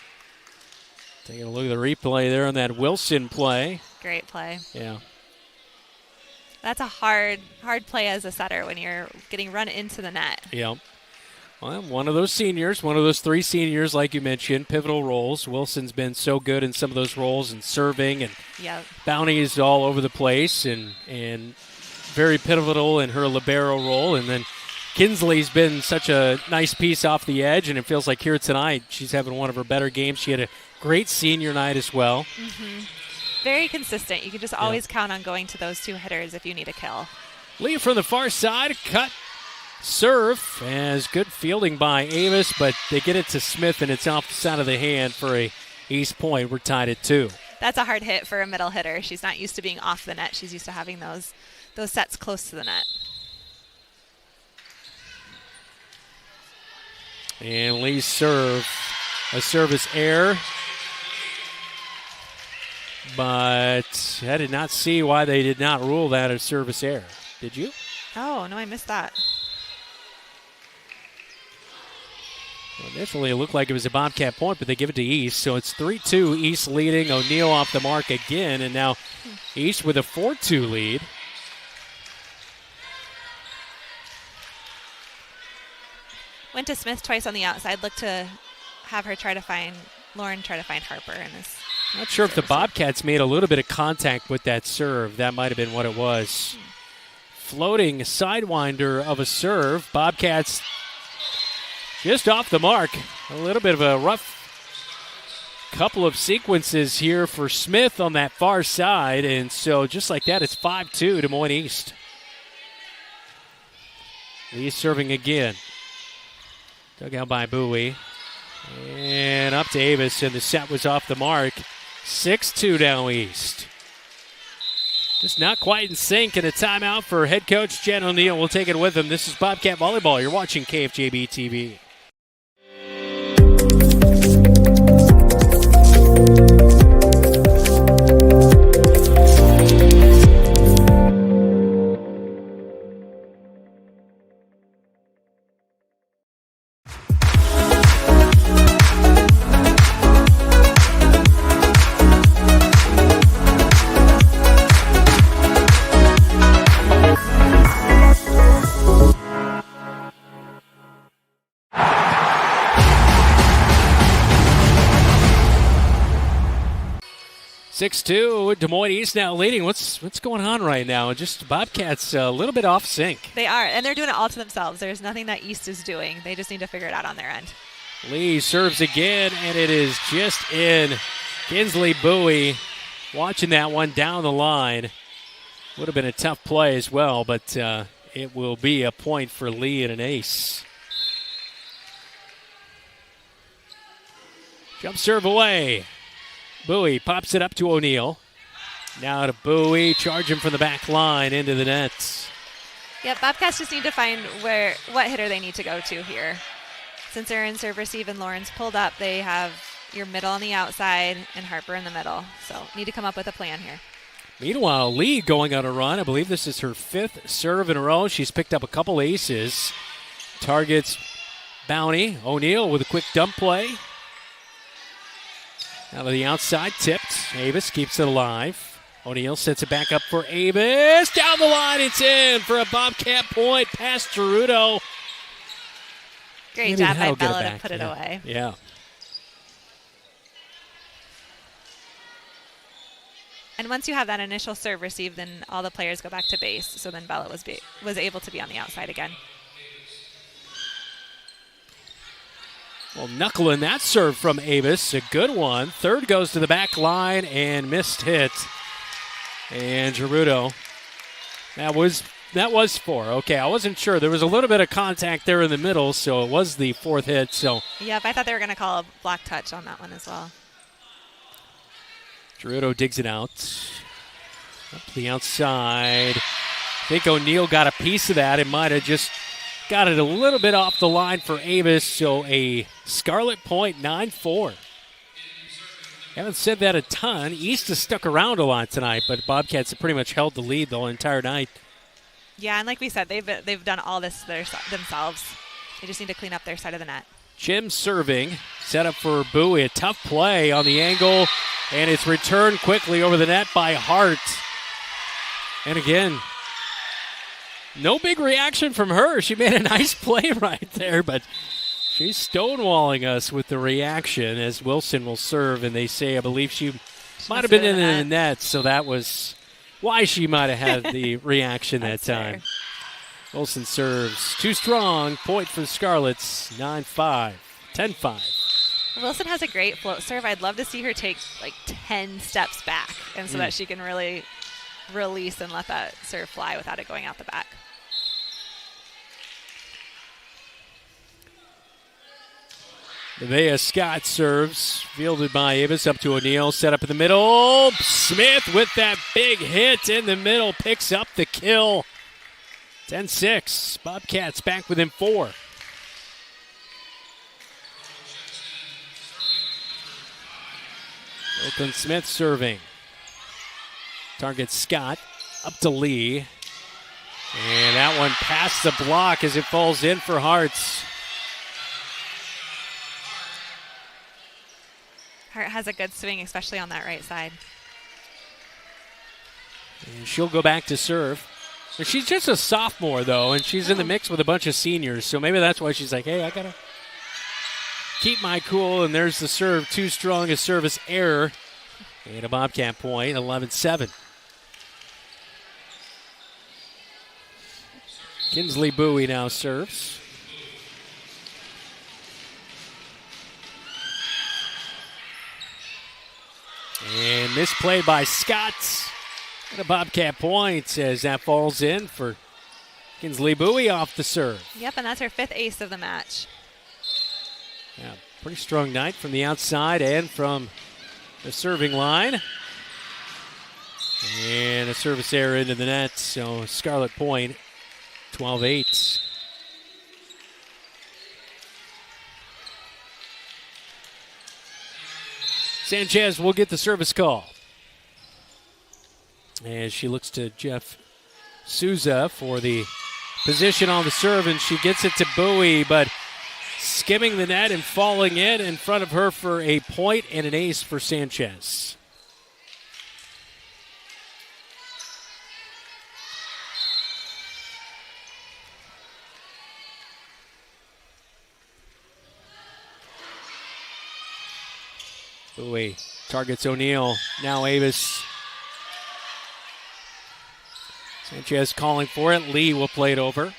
Taking a look at the replay there on that Wilson play. Great play. Yeah. That's a hard play as a setter when you're getting run into the net. Yeah. Well, one of those seniors, one of those three seniors, like you mentioned, pivotal roles. Wilson's been so good in some of those roles and serving, and Bounty's all over the place and very pivotal in her libero role. And then Kinsley's been such a nice piece off the edge, and it feels like here tonight she's having one of her better games. She had a great senior night as well. Mm-hmm. Very consistent. You can just always count on going to those two hitters if you need a kill. Lee from the far side, cut serve as good fielding by Avis, but they get it to Smith, and it's off the side of the hand for a East Point. We're tied at 2. That's a hard hit for a middle hitter. She's not used to being off the net. She's used to having those sets close to the net. And Lee's serve, a service error. But I did not see why they did not rule that a service error. Did you? Oh, no, I missed that. Well, initially, it looked like it was a Bobcat point, but they give it to East. So it's 3-2, East leading. O'Neal off the mark again, and now East with a 4-2 lead. went to Smith twice on the outside. Look to have her Lauren try to find Harper in this. Not sure if the Bobcats made a little bit of contact with that serve. That might have been what it was. Floating sidewinder of a serve. Bobcats just off the mark. A little bit of a rough couple of sequences here for Smith on that far side. And so just like that, it's 5-2 Des Moines East. Lee serving again. Dug out by Bowie. And up to Avis, and the set was off the mark. 6-2 now East. Just not quite in sync, and a timeout for head coach Jen O'Neill. We'll take it with him. This is Bobcat Volleyball. You're watching KFJB-TV. Des Moines East now leading. What's going on right now? Just Bobcats a little bit off sync. They are, and they're doing it all to themselves. There's nothing that East is doing. They just need to figure it out on their end. Lee serves again, and it is just in. Kinsley Bowie watching that one down the line. Would have been a tough play as well, but it will be a point for Lee and an ace. Jump serve away. Bowie pops it up to O'Neill. Now to Bowie, charging from the back line into the nets. Yep, Bobcats just need to find what hitter they need to go to here. Since they're in serve receive and Lauren's pulled up, they have your middle on the outside and Harper in the middle. So need to come up with a plan here. Meanwhile, Lee going on a run. I believe this is her 5th serve in a row. She's picked up a couple aces. Targets Bounty. O'Neill with a quick dump play. Out of the outside, tipped. Avis keeps it alive. O'Neill sets it back up for Avis. Down the line, it's in for a Bobcat point past Gerudo. Great job by Bella to put it away. Yeah. And once you have that initial serve receive, then all the players go back to base. So then Bella was able to be on the outside again. Well, knuckling that serve from Avis, a good one. Third goes to the back line and missed hit. And Gerudo, that was 4. Okay, I wasn't sure. There was a little bit of contact there in the middle, so it was the 4th hit. So yep, I thought they were going to call a block touch on that one as well. Gerudo digs it out. Up to the outside. I think O'Neill got a piece of that. It might have just got it a little bit off the line for Avis, so a Scarlet point, 9-4. Haven't said that a ton. East has stuck around a lot tonight, but Bobcats have pretty much held the lead the whole entire night. Yeah, and like we said, they've done all this themselves. They just need to clean up their side of the net. Jim serving, set up for Bowie. A tough play on the angle, and it's returned quickly over the net by Hart. And again, no big reaction from her. She made a nice play right there, but she's stonewalling us with the reaction as Wilson will serve, and they say, I believe she might have been in the net, so that was why she might have had the reaction that time. Fair. Wilson serves too strong. Point for the Scarlets, 9-5, 10-5. Wilson has a great float serve. I'd love to see her take like 10 steps back, and so that she can really release and let that serve fly without it going out the back. Nevaeh Scott serves, fielded by Avis, up to O'Neill, set up in the middle. Smith with that big hit in the middle, picks up the kill. 10-6, Bobcats back within 4. Oakland Smith serving. Targets Scott, up to Lee. And that one past the block as it falls in for Hearts. Hart has a good swing, especially on that right side. And she'll go back to serve. She's just a sophomore, though, and she's in the mix with a bunch of seniors, so maybe that's why she's like, hey, I got to keep my cool, and there's the serve. Too strong a service error. And a Bobcat point, 11-7. Kinsley Bowie now serves. And misplay by Scott. And a Bobcat point as that falls in for Kinsley Bowie off the serve. Yep, and that's her 5th ace of the match. Yeah, pretty strong night from the outside and from the serving line. And a service error into the net, so Scarlet point, 12-8. Sanchez will get the service call. And she looks to Jeff Souza for the position on the serve, and she gets it to Bowie, but skimming the net and falling in front of her for a point and an ace for Sanchez. Bowie targets O'Neal. Now Avis. Sanchez calling for it. Lee will play it over.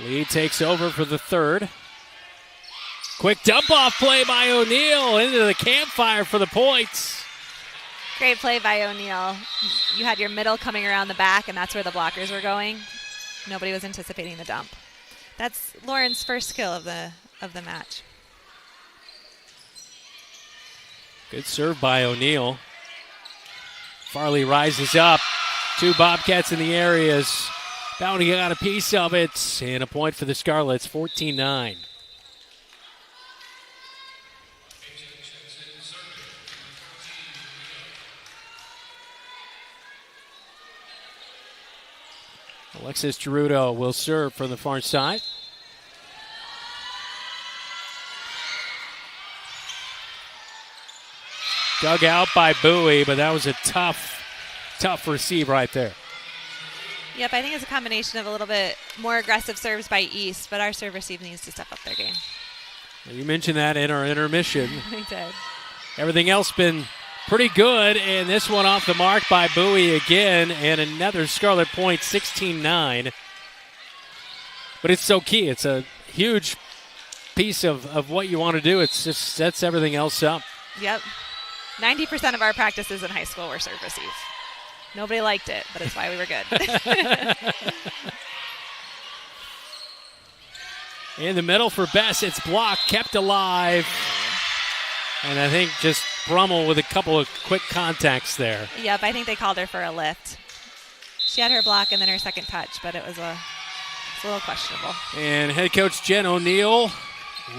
Lee takes over for the third. Quick dump-off play by O'Neal into the campfire for the points. Great play by O'Neal. You had your middle coming around the back, and that's where the blockers were going. Nobody was anticipating the dump. That's Lauren's first kill of the match. Good serve by O'Neal. Farley rises up. 2 Bobcats in the areas. Bounty got a piece of it. And a point for the Scarlets, 14-9. Alexis Gerudo will serve from the far side. Dug out by Bowie, but that was a tough receive right there. Yep, I think it's a combination of a little bit more aggressive serves by East, but our serve receive needs to step up their game. Well, you mentioned that in our intermission. We did. Everything else been pretty good, and this one off the mark by Bowie again, and another Scarlet point, 16-9. But it's so key. It's a huge piece of what you want to do. It just sets everything else up. Yep. 90% of our practices in high school were serve receive. Nobody liked it, but it's why we were good. In the middle for Bess. It's blocked, kept alive. And I think just Brummel with a couple of quick contacts there. Yep, I think they called her for a lift. She had her block and then her second touch, but it's a little questionable. And head coach Jen O'Neal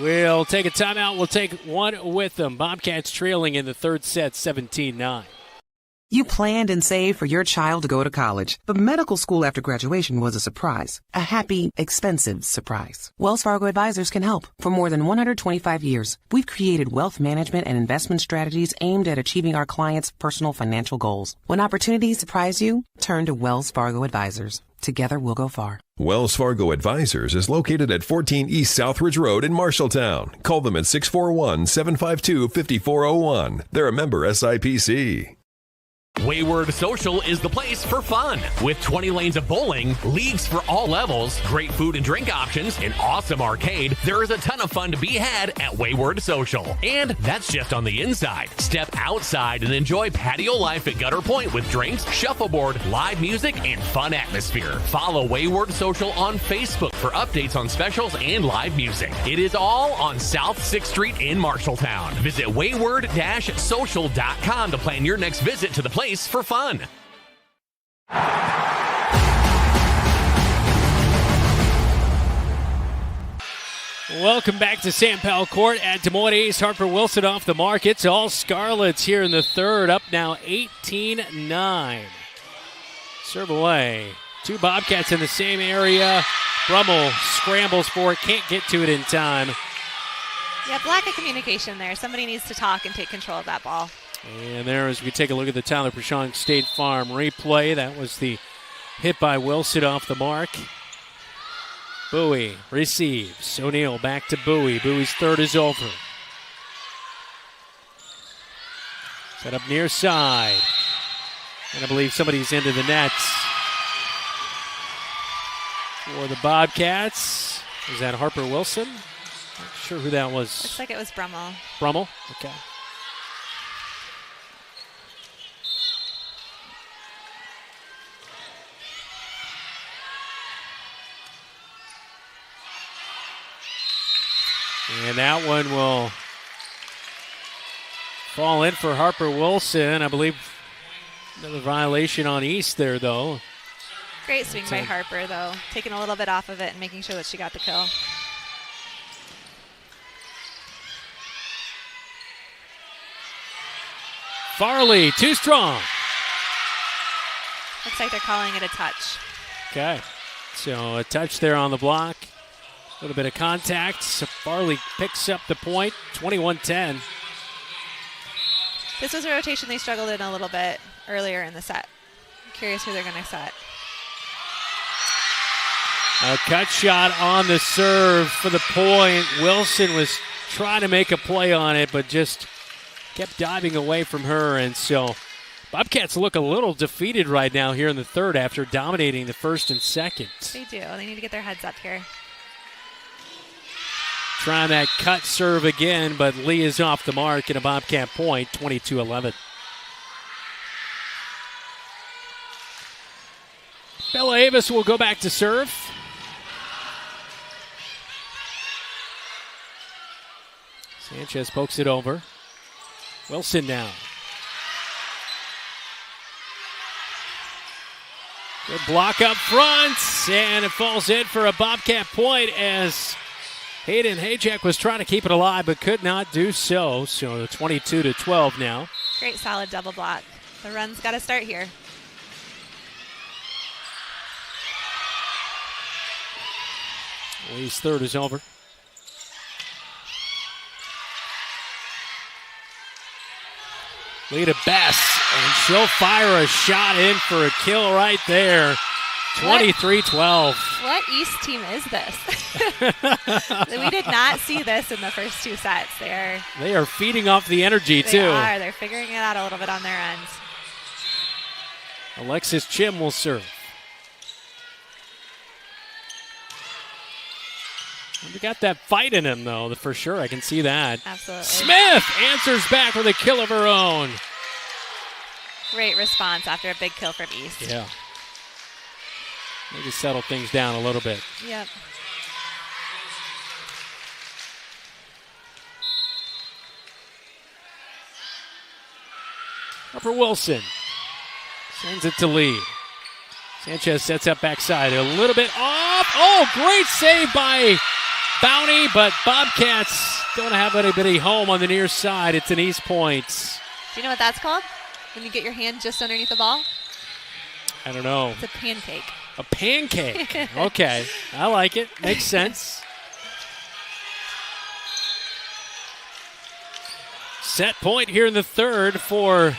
will take a timeout. We'll take one with them. Bobcats trailing in the third set, 17-9. You planned and saved for your child to go to college, but medical school after graduation was a surprise. A happy, expensive surprise. Wells Fargo Advisors can help. For more than 125 years, we've created wealth management and investment strategies aimed at achieving our clients' personal financial goals. When opportunities surprise you, turn to Wells Fargo Advisors. Together we'll go far. Wells Fargo Advisors is located at 14 East Southridge Road in Marshalltown. Call them at 641-752-5401. They're a member SIPC. Wayward Social is the place for fun. With 20 lanes of bowling, leagues for all levels, great food and drink options, an awesome arcade, there is a ton of fun to be had at Wayward Social. And that's just on the inside. Step outside and enjoy patio life at Gutter Point with drinks, shuffleboard, live music, and fun atmosphere. Follow Wayward Social on Facebook for updates on specials and live music. It is all on South 6th Street in Marshalltown. Visit wayward-social.com to plan your next visit to the place for fun. Welcome back to Sam Powell Court at Des Moines East. Harper Wilson off the mark. It's all Scarlets here in the third, up now 18-9. Serve away. 2 Bobcats in the same area. Brummel scrambles for it, can't get to it in time. Yeah, lack of communication there. Somebody needs to talk and take control of that ball. And there, as we take a look at the Tyler Prashant State Farm replay, that was the hit by Wilson off the mark. Bowie receives. O'Neal back to Bowie. Bowie's third is over. Set up near side. And I believe somebody's into the nets. For the Bobcats. Is that Harper Wilson? Not sure who that was. Looks like it was Brummel. Brummel? Okay. And that one will fall in for Harper Wilson. I believe another violation on East there, though. Great swing by Harper, though. Taking a little bit off of it and making sure that she got the kill. Farley, too strong. Looks like they're calling it a touch. Okay. So a touch there on the block. A little bit of contact. So Farley picks up the point, 21-10. This was a rotation they struggled in a little bit earlier in the set. I'm curious who they're going to set. A cut shot on the serve for the point. Wilson was trying to make a play on it, but just kept diving away from her. And so Bobcats look a little defeated right now here in the third after dominating the first and second. They do. They need to get their heads up here. Trying that cut serve again, but Lee is off the mark and a Bobcat point, 22-11. Bella Avis will go back to serve. Sanchez pokes it over. Wilson now. Good block up front, and it falls in for a Bobcat point as Hayden Hayjack was trying to keep it alive but could not do so. So 22-12 now. Great solid double block. The run's got to start here. Lee's third is over. Lee to Bess, and she'll fire a shot in for a kill right there. 23-12. What East team is this? We did not see this in the first two sets. They are feeding off the energy, too. They are. They're figuring it out a little bit on their ends. Alexis Chim will serve. We got that fight in him, though, for sure. I can see that. Absolutely. Smith answers back with a kill of her own. Great response after a big kill from East. Yeah. Maybe settle things down a little bit. Yep. Harper Wilson sends it to Lee. Sanchez sets up backside. A little bit off. Oh, great save by Bounty, but Bobcats don't have anybody home on the near side. It's an East point. Do you know what that's called? When you get your hand just underneath the ball? I don't know. It's a pancake. A pancake. Okay. I like it. Makes sense. Set point here in the third for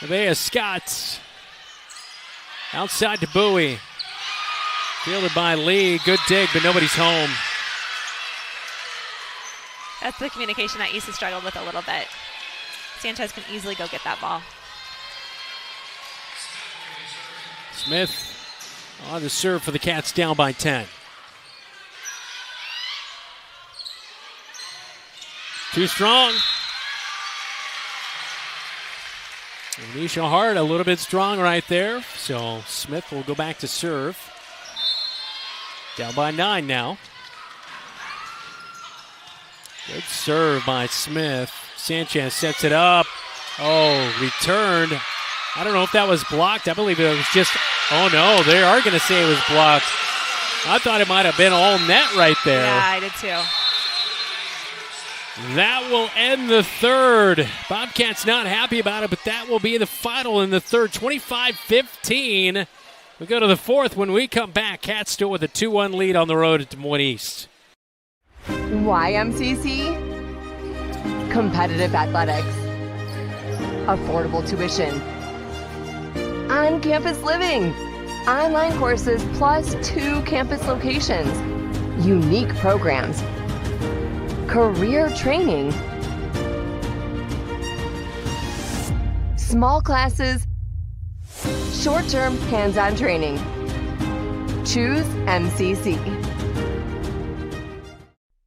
Nevaeh Scott. Outside to Bowie. Fielded by Lee. Good dig, but nobody's home. That's the communication that East has struggled with a little bit. Sanchez can easily go get that ball. Smith on the serve for the Cats, down by 10. Too strong. Anisha Hart a little bit strong right there. So Smith will go back to serve. Down by 9 now. Good serve by Smith. Sanchez sets it up. Oh, returned. I don't know if that was blocked. I believe it was just, oh no, they are going to say it was blocked. I thought it might have been all net right there. Yeah, I did too. That will end the third. Bobcats not happy about it, but that will be the final in the third. 25-15. We go to the fourth when we come back. Cats still with a 2-1 lead on the road at Des Moines East. YMCC? competitive athletics, affordable tuition, on-campus living, online courses plus 2 campus locations, unique programs, career training, small classes, short-term hands-on training. Choose MCC.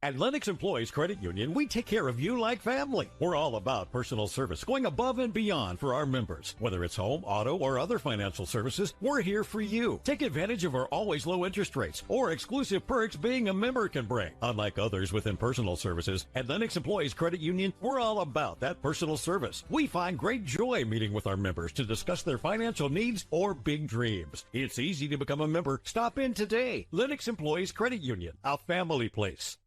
At Lennox Employees Credit Union, we take care of you like family. We're all about personal service, going above and beyond for our members. Whether it's home, auto, or other financial services, we're here for you. Take advantage of our always low interest rates or exclusive perks being a member can bring. Unlike others within personal services, at Lennox Employees Credit Union, we're all about that personal service. We find great joy meeting with our members to discuss their financial needs or big dreams. It's easy to become a member. Stop in today. Lennox Employees Credit Union, a family place.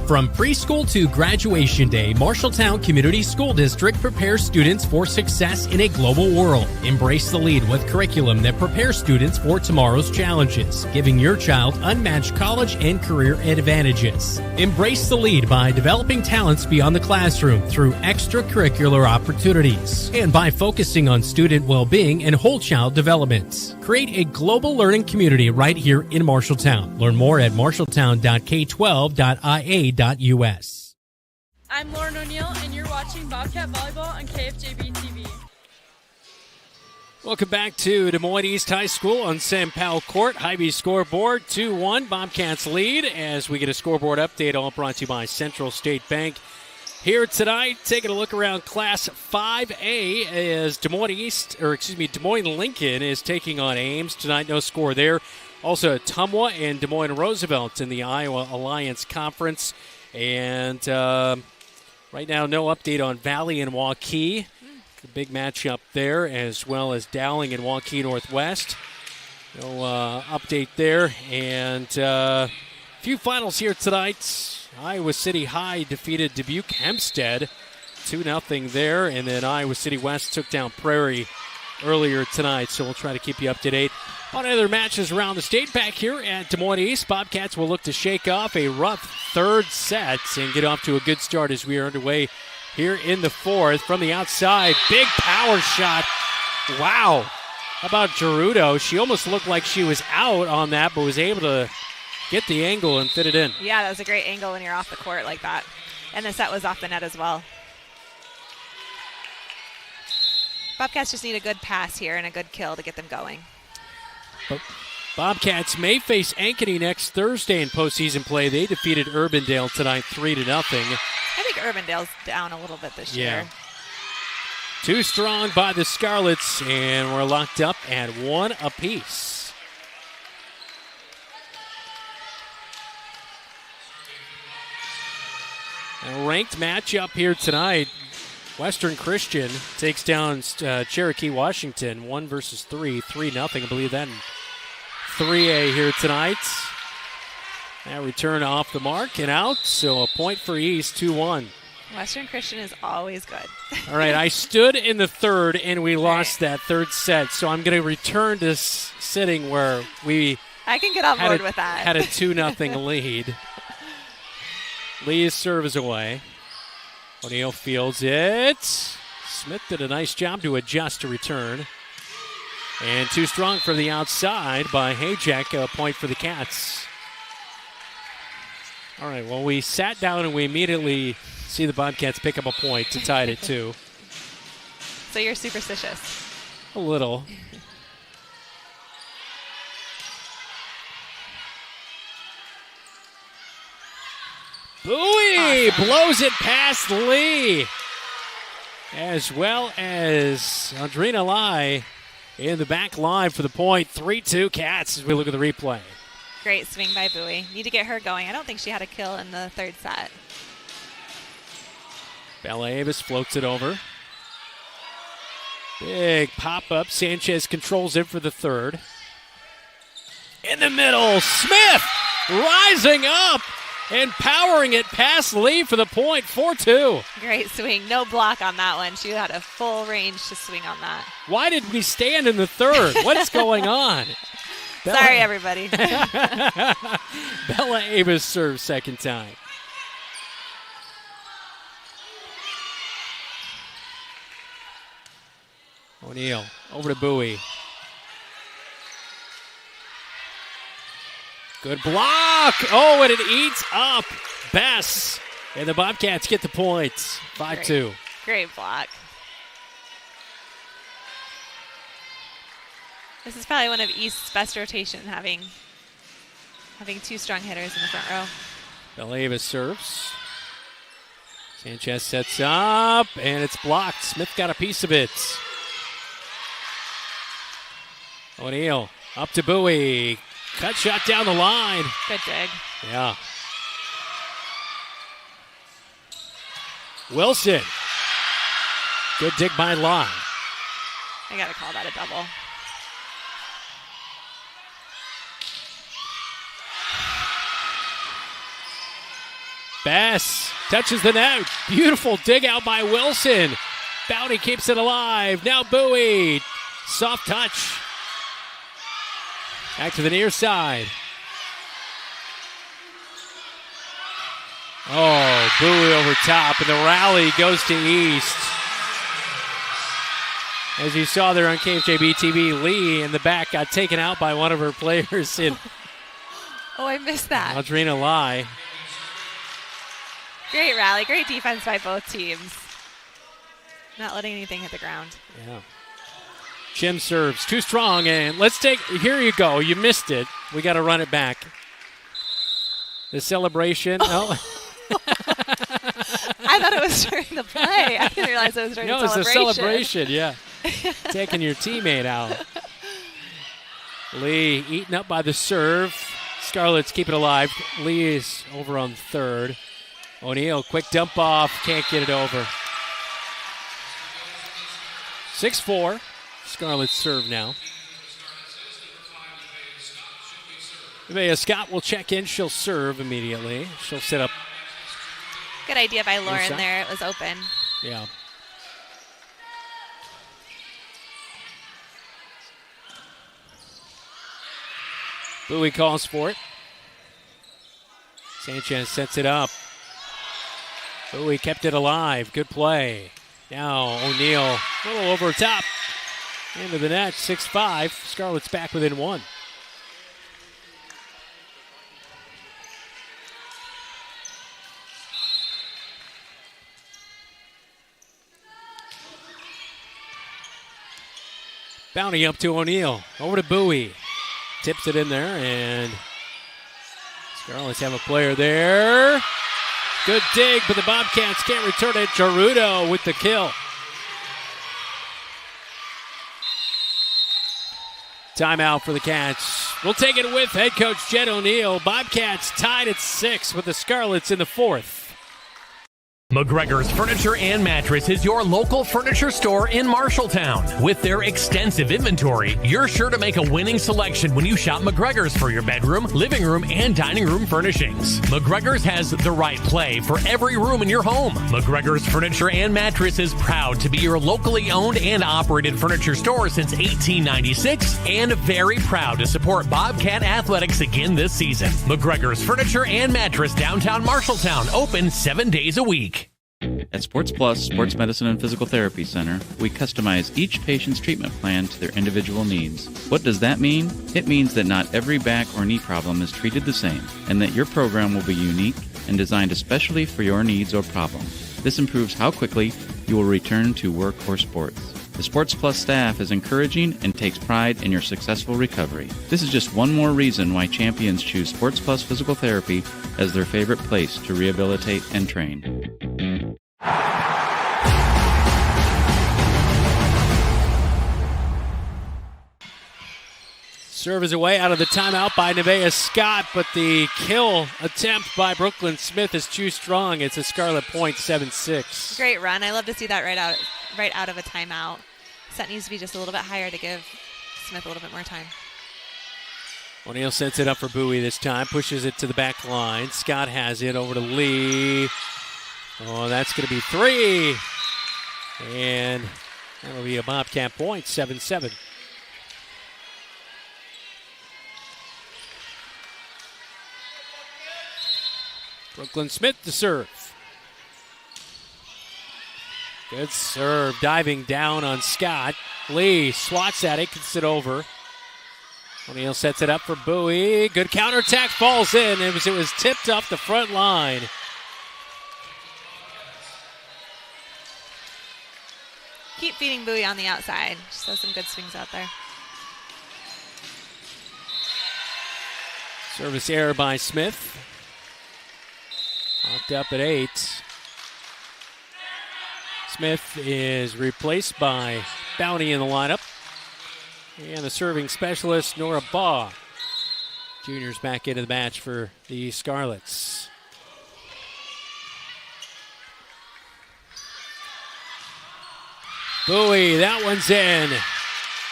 From preschool to graduation day, Marshalltown Community School District prepares students for success in a global world. Embrace the lead with curriculum that prepares students for tomorrow's challenges, giving your child unmatched college and career advantages. Embrace the lead by developing talents beyond the classroom through extracurricular opportunities and by focusing on student well-being and whole child development. Create a global learning community right here in Marshalltown. Learn more at marshalltown.k12.ia.us. I'm Lauren O'Neill, and you're watching Bobcat Volleyball on KFJB-TV. Welcome back to Des Moines East High School on Sam Powell Court. Hy-Vee scoreboard 2-1. Bobcats lead as we get a scoreboard update, all brought to you by Central State Bank. Here tonight, taking a look around Class 5A as Des Moines Lincoln is taking on Ames tonight. No score there. Also, Ottumwa and Des Moines Roosevelt in the Iowa Alliance Conference. And right now, no update on Valley and Waukee. A big matchup there, as well as Dowling and Waukee Northwest. No update there. And a few finals here tonight. Iowa City High defeated Dubuque Hempstead 2-0 there. And then Iowa City West took down Prairie earlier tonight. So we'll try to keep you up to date on other matches around the state. Back here at Des Moines East, Bobcats will look to shake off a rough third set and get off to a good start as we are underway here in the fourth. From the outside, big power shot. Wow. How about Gerudo? She almost looked like she was out on that, but was able to get the angle and fit it in. Yeah, that was a great angle when you're off the court like that. And the set was off the net as well. Bobcats just need a good pass here and a good kill to get them going. Bobcats may face Ankeny next Thursday in postseason play. They defeated Urbandale tonight 3-0. I think Urbandale's down a little bit this year. Too strong by the Scarlets, and we're locked up at 1 apiece. A ranked matchup here tonight. Western Christian takes down Cherokee Washington 1 versus 3, 3-0. I believe that in 3A here tonight. That return off the mark and out, so a point for East, 2-1. Western Christian is always good. All right, I stood in the third, and we lost that third set, so I'm going to return to sitting where I can get on board with that. Had a 2-0 lead. Lee's serve is away. O'Neill fields it. Smith did a nice job to adjust to return. And too strong for the outside by Hayjack, a point for the Cats. All right, well, we sat down and we immediately see the Bobcats pick up a point to tie it at 2. So you're superstitious? A little. Bowie blows it past Lee, as well as Andrina Lai in the back line for the point. 3-2 Cats as we look at the replay. Great swing by Bowie. Need to get her going. I don't think she had a kill in the third set. Bella Avis floats it over. Big pop-up. Sanchez controls it for the third. In the middle, Smith rising up and powering it past Lee for the point, 4-2. Great swing. No block on that one. She had a full range to swing on that. Why did we stand in the third? What is going on? Sorry, everybody. Bella Avis serves second time. O'Neal over to Bowie. Good block. Oh, and it eats up Bess. And the Bobcats get the points. 5-2. Great block. This is probably one of East's best rotation, having two strong hitters in the front row. Bella Avis serves. Sanchez sets up, and it's blocked. Smith got a piece of it. O'Neal up to Bowie. Cut shot down the line. Good dig. Yeah. Wilson. Good dig by Lye. I got to call that a double. Bass touches the net. Beautiful dig out by Wilson. Bounty keeps it alive. Now Bowie. Soft touch. Back to the near side. Oh, Bowie over top, and the rally goes to East. As you saw there on KFJB-TV, Lee in the back got taken out by one of her players in Oh, I missed that. Audrina Lye. Great rally, great defense by both teams. Not letting anything hit the ground. Yeah. Jim serves, too strong, and here you go. You missed it. We got to run it back. The celebration. Oh. I thought it was during the play. I didn't realize it was during the celebration. No, it's a celebration, yeah. Taking your teammate out. Lee eaten up by the serve. Scarlets keep it alive. Lee is over on third. O'Neal, quick dump off. Can't get it over. 6-4. Scarlets serve now. Nevaeh Scott will check in. She'll serve immediately. She'll set up. Good idea by Lauren there. It was open. Yeah. Bowie calls for it. Sanchez sets it up. Bowie kept it alive. Good play. Now O'Neal a little over top. Into the net, 6-5. Scarlets back within one. Bounty up to O'Neal. Over to Bowie. Tips it in there, and Scarlets have a player there. Good dig, but the Bobcats can't return it. Gerudo with the kill. Timeout for the Cats. We'll take it with head coach Jed O'Neal. Bobcats tied at 6 with the Scarlets in the fourth. McGregor's Furniture and Mattress is your local furniture store in Marshalltown. With their extensive inventory, you're sure to make a winning selection when you shop McGregor's for your bedroom, living room, and dining room furnishings. McGregor's has the right play for every room in your home. McGregor's Furniture and Mattress is proud to be your locally owned and operated furniture store since 1896 and very proud to support Bobcat Athletics again this season. McGregor's Furniture and Mattress, downtown Marshalltown, open 7 days a week. At Sports Plus Sports Medicine and Physical Therapy Center, we customize each patient's treatment plan to their individual needs. What does that mean? It means that not every back or knee problem is treated the same, and that your program will be unique and designed especially for your needs or problem. This improves how quickly you will return to work or sports. The Sports Plus staff is encouraging and takes pride in your successful recovery. This is just one more reason why champions choose Sports Plus Physical Therapy as their favorite place to rehabilitate and train. Serve is away out of the timeout by Nevaeh Scott, but the kill attempt by Brooklyn Smith is too strong. It's a Scarlet point, 7-6. Great run. I love to see that right out of a timeout. Set needs to be just a little bit higher to give Smith a little bit more time. O'Neal sets it up for Bowie this time, pushes it to the back line. Scott has it over to Lee. Oh, that's going to be 3. And that'll be a Bobcat point, 7-7. Brooklyn Smith to serve. Good serve, diving down on Scott. Lee swats at it, gets it over. O'Neal sets it up for Bowie. Good counterattack, falls in. It was tipped up the front line. Keep feeding Bowie on the outside. Just has some good swings out there. Service error by Smith. Locked up at 8. Smith is replaced by Bounty in the lineup. And the serving specialist, Nora Baugh. Junior's back into the match for the Scarlets. Bowie, that one's in.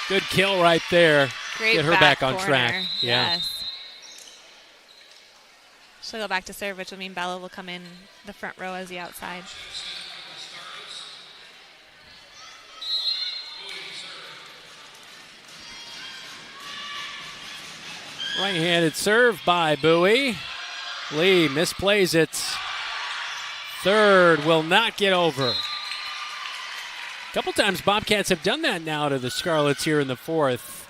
Good kill right there. Great. Get her back on track. Yeah. Yes. She'll go back to serve, which will mean Bella will come in the front row as the outside. Right-handed serve by Bowie. Lee misplays it. Third will not get over. A couple times Bobcats have done that now to the Scarlets here in the fourth.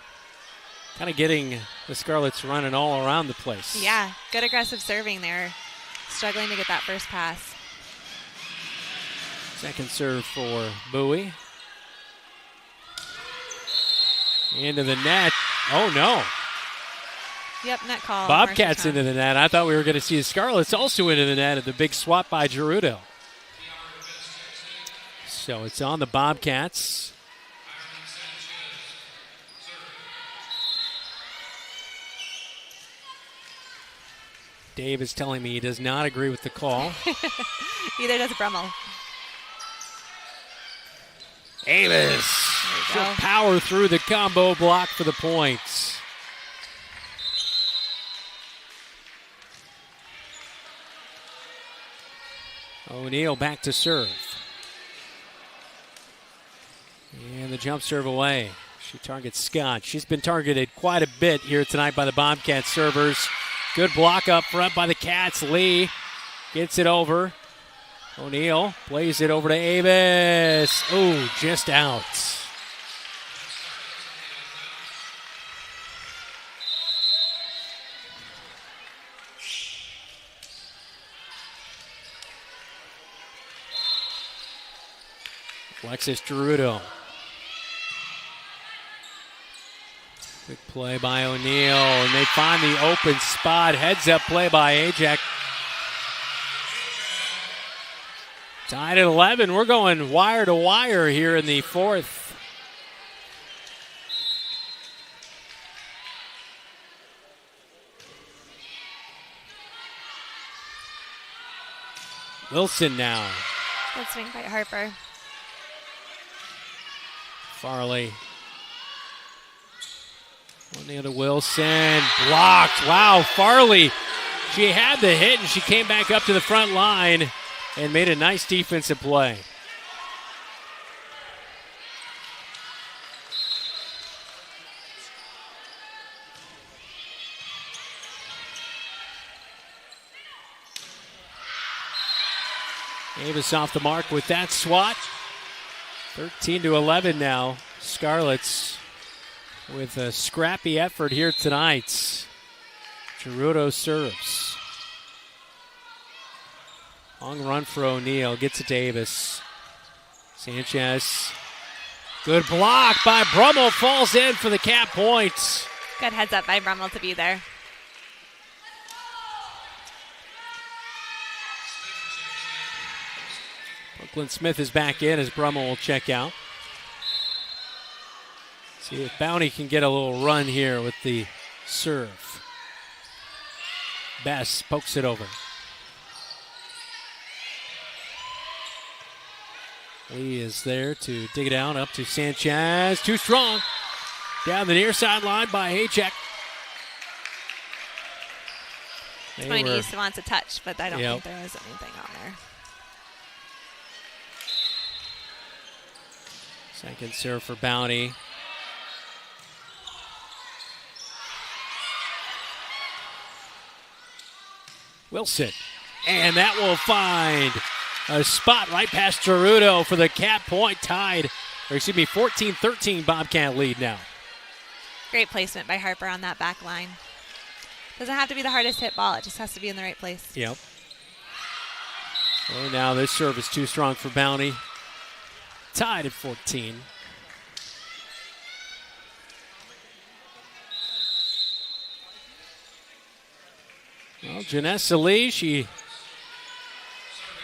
Kind of getting the Scarlets running all around the place. Yeah, good aggressive serving there. Struggling to get that first pass. Second serve for Bowie. Into the net. Oh, no. Yep, net call. Bobcats into the net. I thought we were going to see the Scarlets also into the net at the big swat by Gerudo. So it's on the Bobcats. Dave is telling me he does not agree with the call. Either does Brummel. Avis should power through the combo block for the points. O'Neal back to serve. And the jump serve away. She targets Scott. She's been targeted quite a bit here tonight by the Bobcat servers. Good block up front by the Cats. Lee gets it over. O'Neal plays it over to Avis. Oh, just out. Alexis Gerudo. Quick play by O'Neal, and they find the open spot. Heads up play by Ajak. Tied at 11. We're going wire to wire here in the fourth. Wilson now. Good swing by Harper. Farley. O'Neal to Wilson. Blocked. Wow, Farley. She had the hit and she came back up to the front line and made a nice defensive play. Avis off the mark with that swat. 13-11 now. Scarlets with a scrappy effort here tonight. Gerudo serves. Long run for O'Neal. Gets it to Davis. Sanchez. Good block by Brummel. Falls in for the Cat points. Good heads up by Brummel to be there. Brooklyn Smith is back in as Brummel will check out. See if Bounty can get a little run here with the serve. Bess pokes it over. Lee is there to dig it out up to Sanchez. Too strong. Down the near sideline by Haycheck. Moines East wants a touch, but I don't think there is anything on there. Second serve for Bounty. Wilson. And that will find a spot right past Gerudo for the Cat Point tied. Or excuse me, 14-13 Bobcat lead now. Great placement by Harper on that back line. Doesn't have to be the hardest hit ball. It just has to be in the right place. Yep. So now this serve is too strong for Bounty. Tied at 14. Well, Janessa Lee, she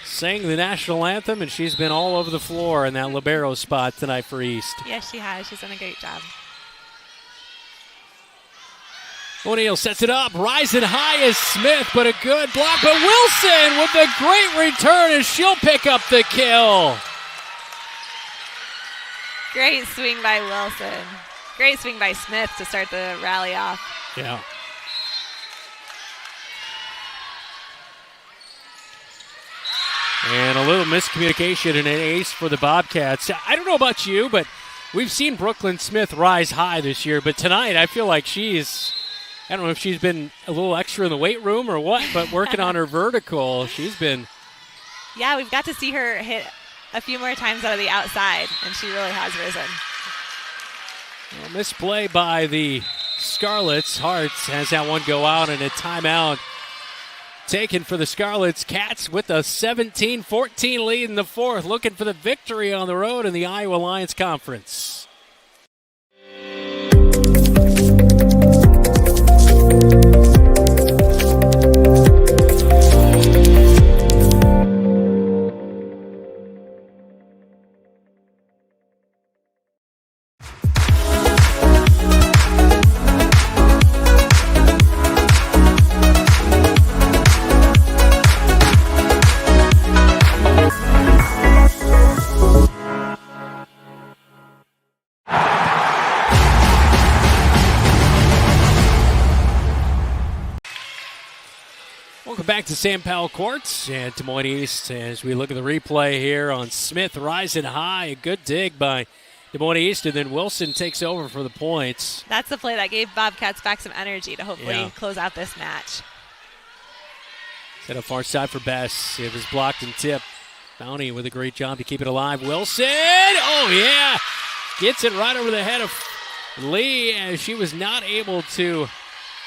sang the national anthem, and she's been all over the floor in that libero spot tonight for East. Yes, she has. She's done a great job. O'Neal sets it up, rising high is Smith, but a good block. But Wilson with a great return as she'll pick up the kill. Great swing by Wilson. Great swing by Smith to start the rally off. Yeah. And a little miscommunication and an ace for the Bobcats. I don't know about you, but we've seen Brooklyn Smith rise high this year. But tonight, I feel like I don't know if she's been a little extra in the weight room or what, but working on her vertical, she's been. Yeah, we've got to see her hit a few more times out of the outside, and she really has risen. Well, misplay by the Scarlets. Hartz has that one go out, and a timeout taken for the Scarlets. Cats with a 17-14 lead in the fourth, looking for the victory on the road in the Iowa Lions Conference. Welcome back to Sam Powell Courts and Des Moines East as we look at the replay here on Smith rising high. A good dig by Des Moines East, and then Wilson takes over for the points. That's the play that gave Bobcats back some energy to hopefully close out this match. Set up far side for Bess. It was blocked and tipped. Bounty with a great job to keep it alive. Wilson, oh yeah, gets it right over the head of Lee as she was not able to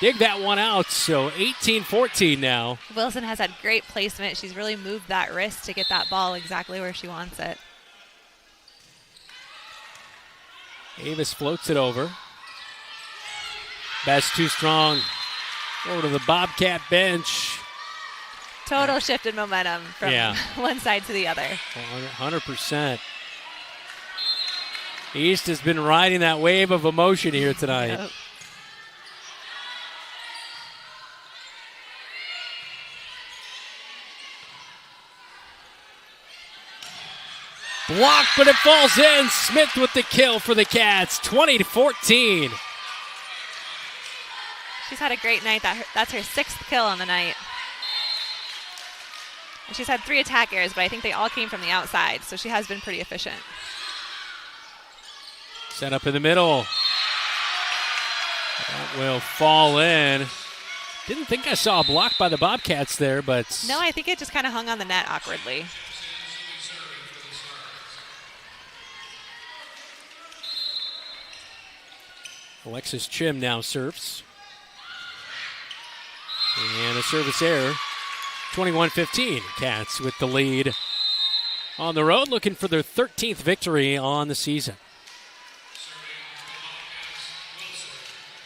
dig that one out, so 18-14 now. Wilson has had great placement. She's really moved that wrist to get that ball exactly where she wants it. Avis floats it over. Bess too strong. Over to the Bobcat bench. Total shift in momentum from one side to the other. 100%. East has been riding that wave of emotion here tonight. Yep. Blocked, but it falls in. Smith with the kill for the Cats, 20-14. She's had a great night. That's her 6th kill on the night. And she's had 3 attack errors, but I think they all came from the outside, so she has been pretty efficient. Set up in the middle. That will fall in. Didn't think I saw a block by the Bobcats there, but... No, I think it just kind of hung on the net awkwardly. Alexis Chim now serves. And a service error. 21-15. Cats with the lead on the road, looking for their 13th victory on the season.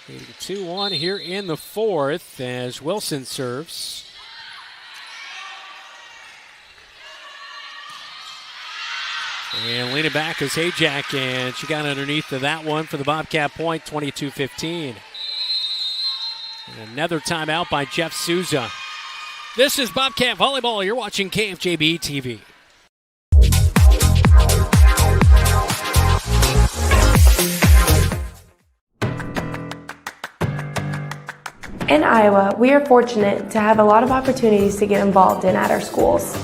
2-1 here in the fourth as Wilson serves. And leaning back is Hajak, and she got underneath to that one for the Bobcat point, 22-15. And another timeout by Jeff Souza. This is Bobcat Volleyball. You're watching KFJB-TV. In Iowa, we are fortunate to have a lot of opportunities to get involved in at our schools.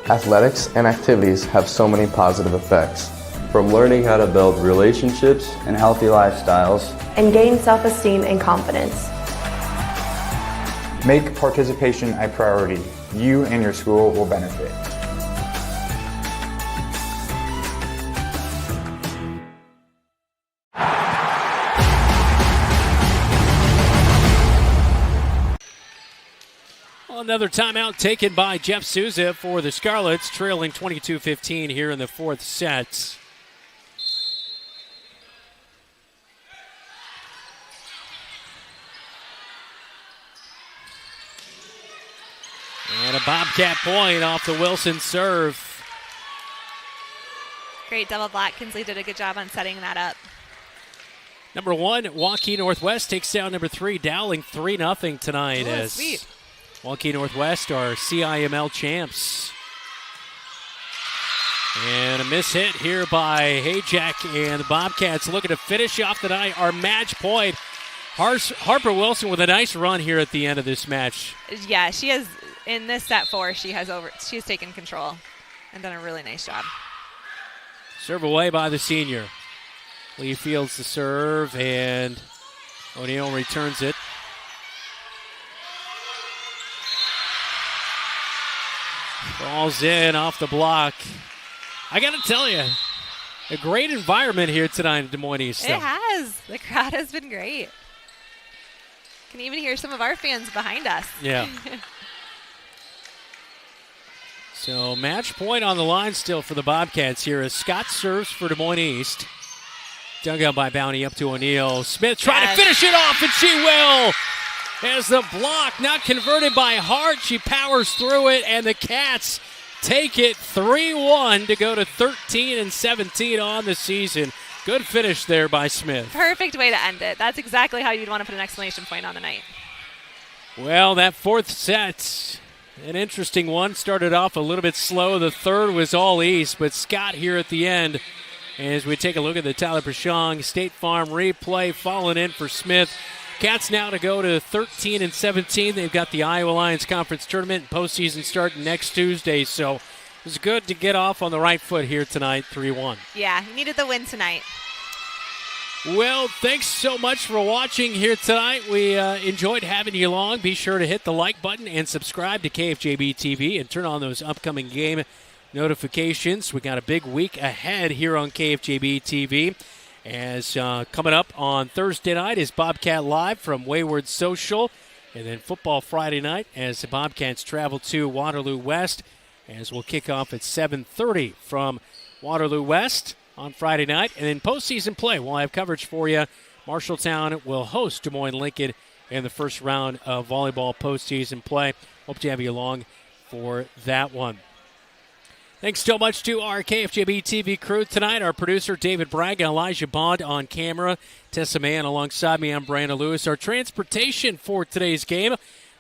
Athletics and activities have so many positive effects, from learning how to build relationships and healthy lifestyles, And gain self-esteem and confidence. Make participation a priority. You and your school will benefit. Another timeout taken by Jeff Souza for the Scarlets, trailing 22-15 here in the fourth set. And a Bobcat point off the Wilson serve. Great double block. Kinsley did a good job on setting that up. Number one, Waukee Northwest takes down number three, Dowling 3-0 tonight. Oh, as sweet. Waukee Northwest are CIML champs. And a miss hit here by Hajak, and the Bobcats looking to finish off the night. Our match point. Harper Wilson with a nice run here at the end of this match. Yeah, she has, in this set 4, she's taken control and done a really nice job. Serve away by the senior. Lee fields the serve, and O'Neill returns it. Falls in off the block. I got to tell you, a great environment here tonight in Des Moines East. It has. The crowd has been great. Can even hear some of our fans behind us. Yeah. So match point on the line still for the Bobcats here as Scott serves for Des Moines East. Dug out by Bounty up to O'Neill. Smith trying to finish it off, and she will. As the block not converted by Hart, she powers through it, and the Cats take it 3-1 to go to 13-17 on the season. Good finish there by Smith. Perfect way to end it. That's exactly how you'd want to put an exclamation point on the night. Well, that fourth set, an interesting one. Started off a little bit slow. The third was all East, but Scott here at the end. As we take a look at the Tyler Pashong State Farm replay, falling in for Smith. Cats now to go to 13-17. They've got the Iowa Lions Conference Tournament postseason starting next Tuesday. So it was good to get off on the right foot here tonight, 3-1. Yeah, needed the win tonight. Well, thanks so much for watching here tonight. We enjoyed having you along. Be sure to hit the like button and subscribe to KFJB-TV and turn on those upcoming game notifications. We got a big week ahead here on KFJB-TV. As coming up on Thursday night is Bobcat Live from Wayward Social. And then football Friday night as the Bobcats travel to Waterloo West. As we'll kick off at 7:30 from Waterloo West on Friday night. And then postseason play, we'll have coverage for you. Marshalltown will host Des Moines Lincoln in the first round of volleyball postseason play. Hope to have you along for that one. Thanks so much to our KFJB-TV crew tonight. Our producer, David Bragg, and Elijah Bond on camera. Tessa Mann alongside me. I'm Brandon Lewis. Our transportation for today's game,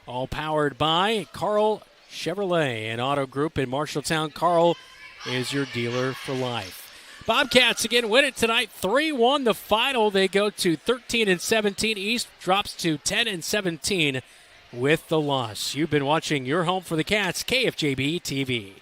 all powered by Carl Chevrolet and Auto Group in Marshalltown. Carl is your dealer for life. Bobcats again win it tonight. 3-1 the final. They go to 13-17. East drops to 10-17 with the loss. You've been watching your home for the Cats, KFJB-TV.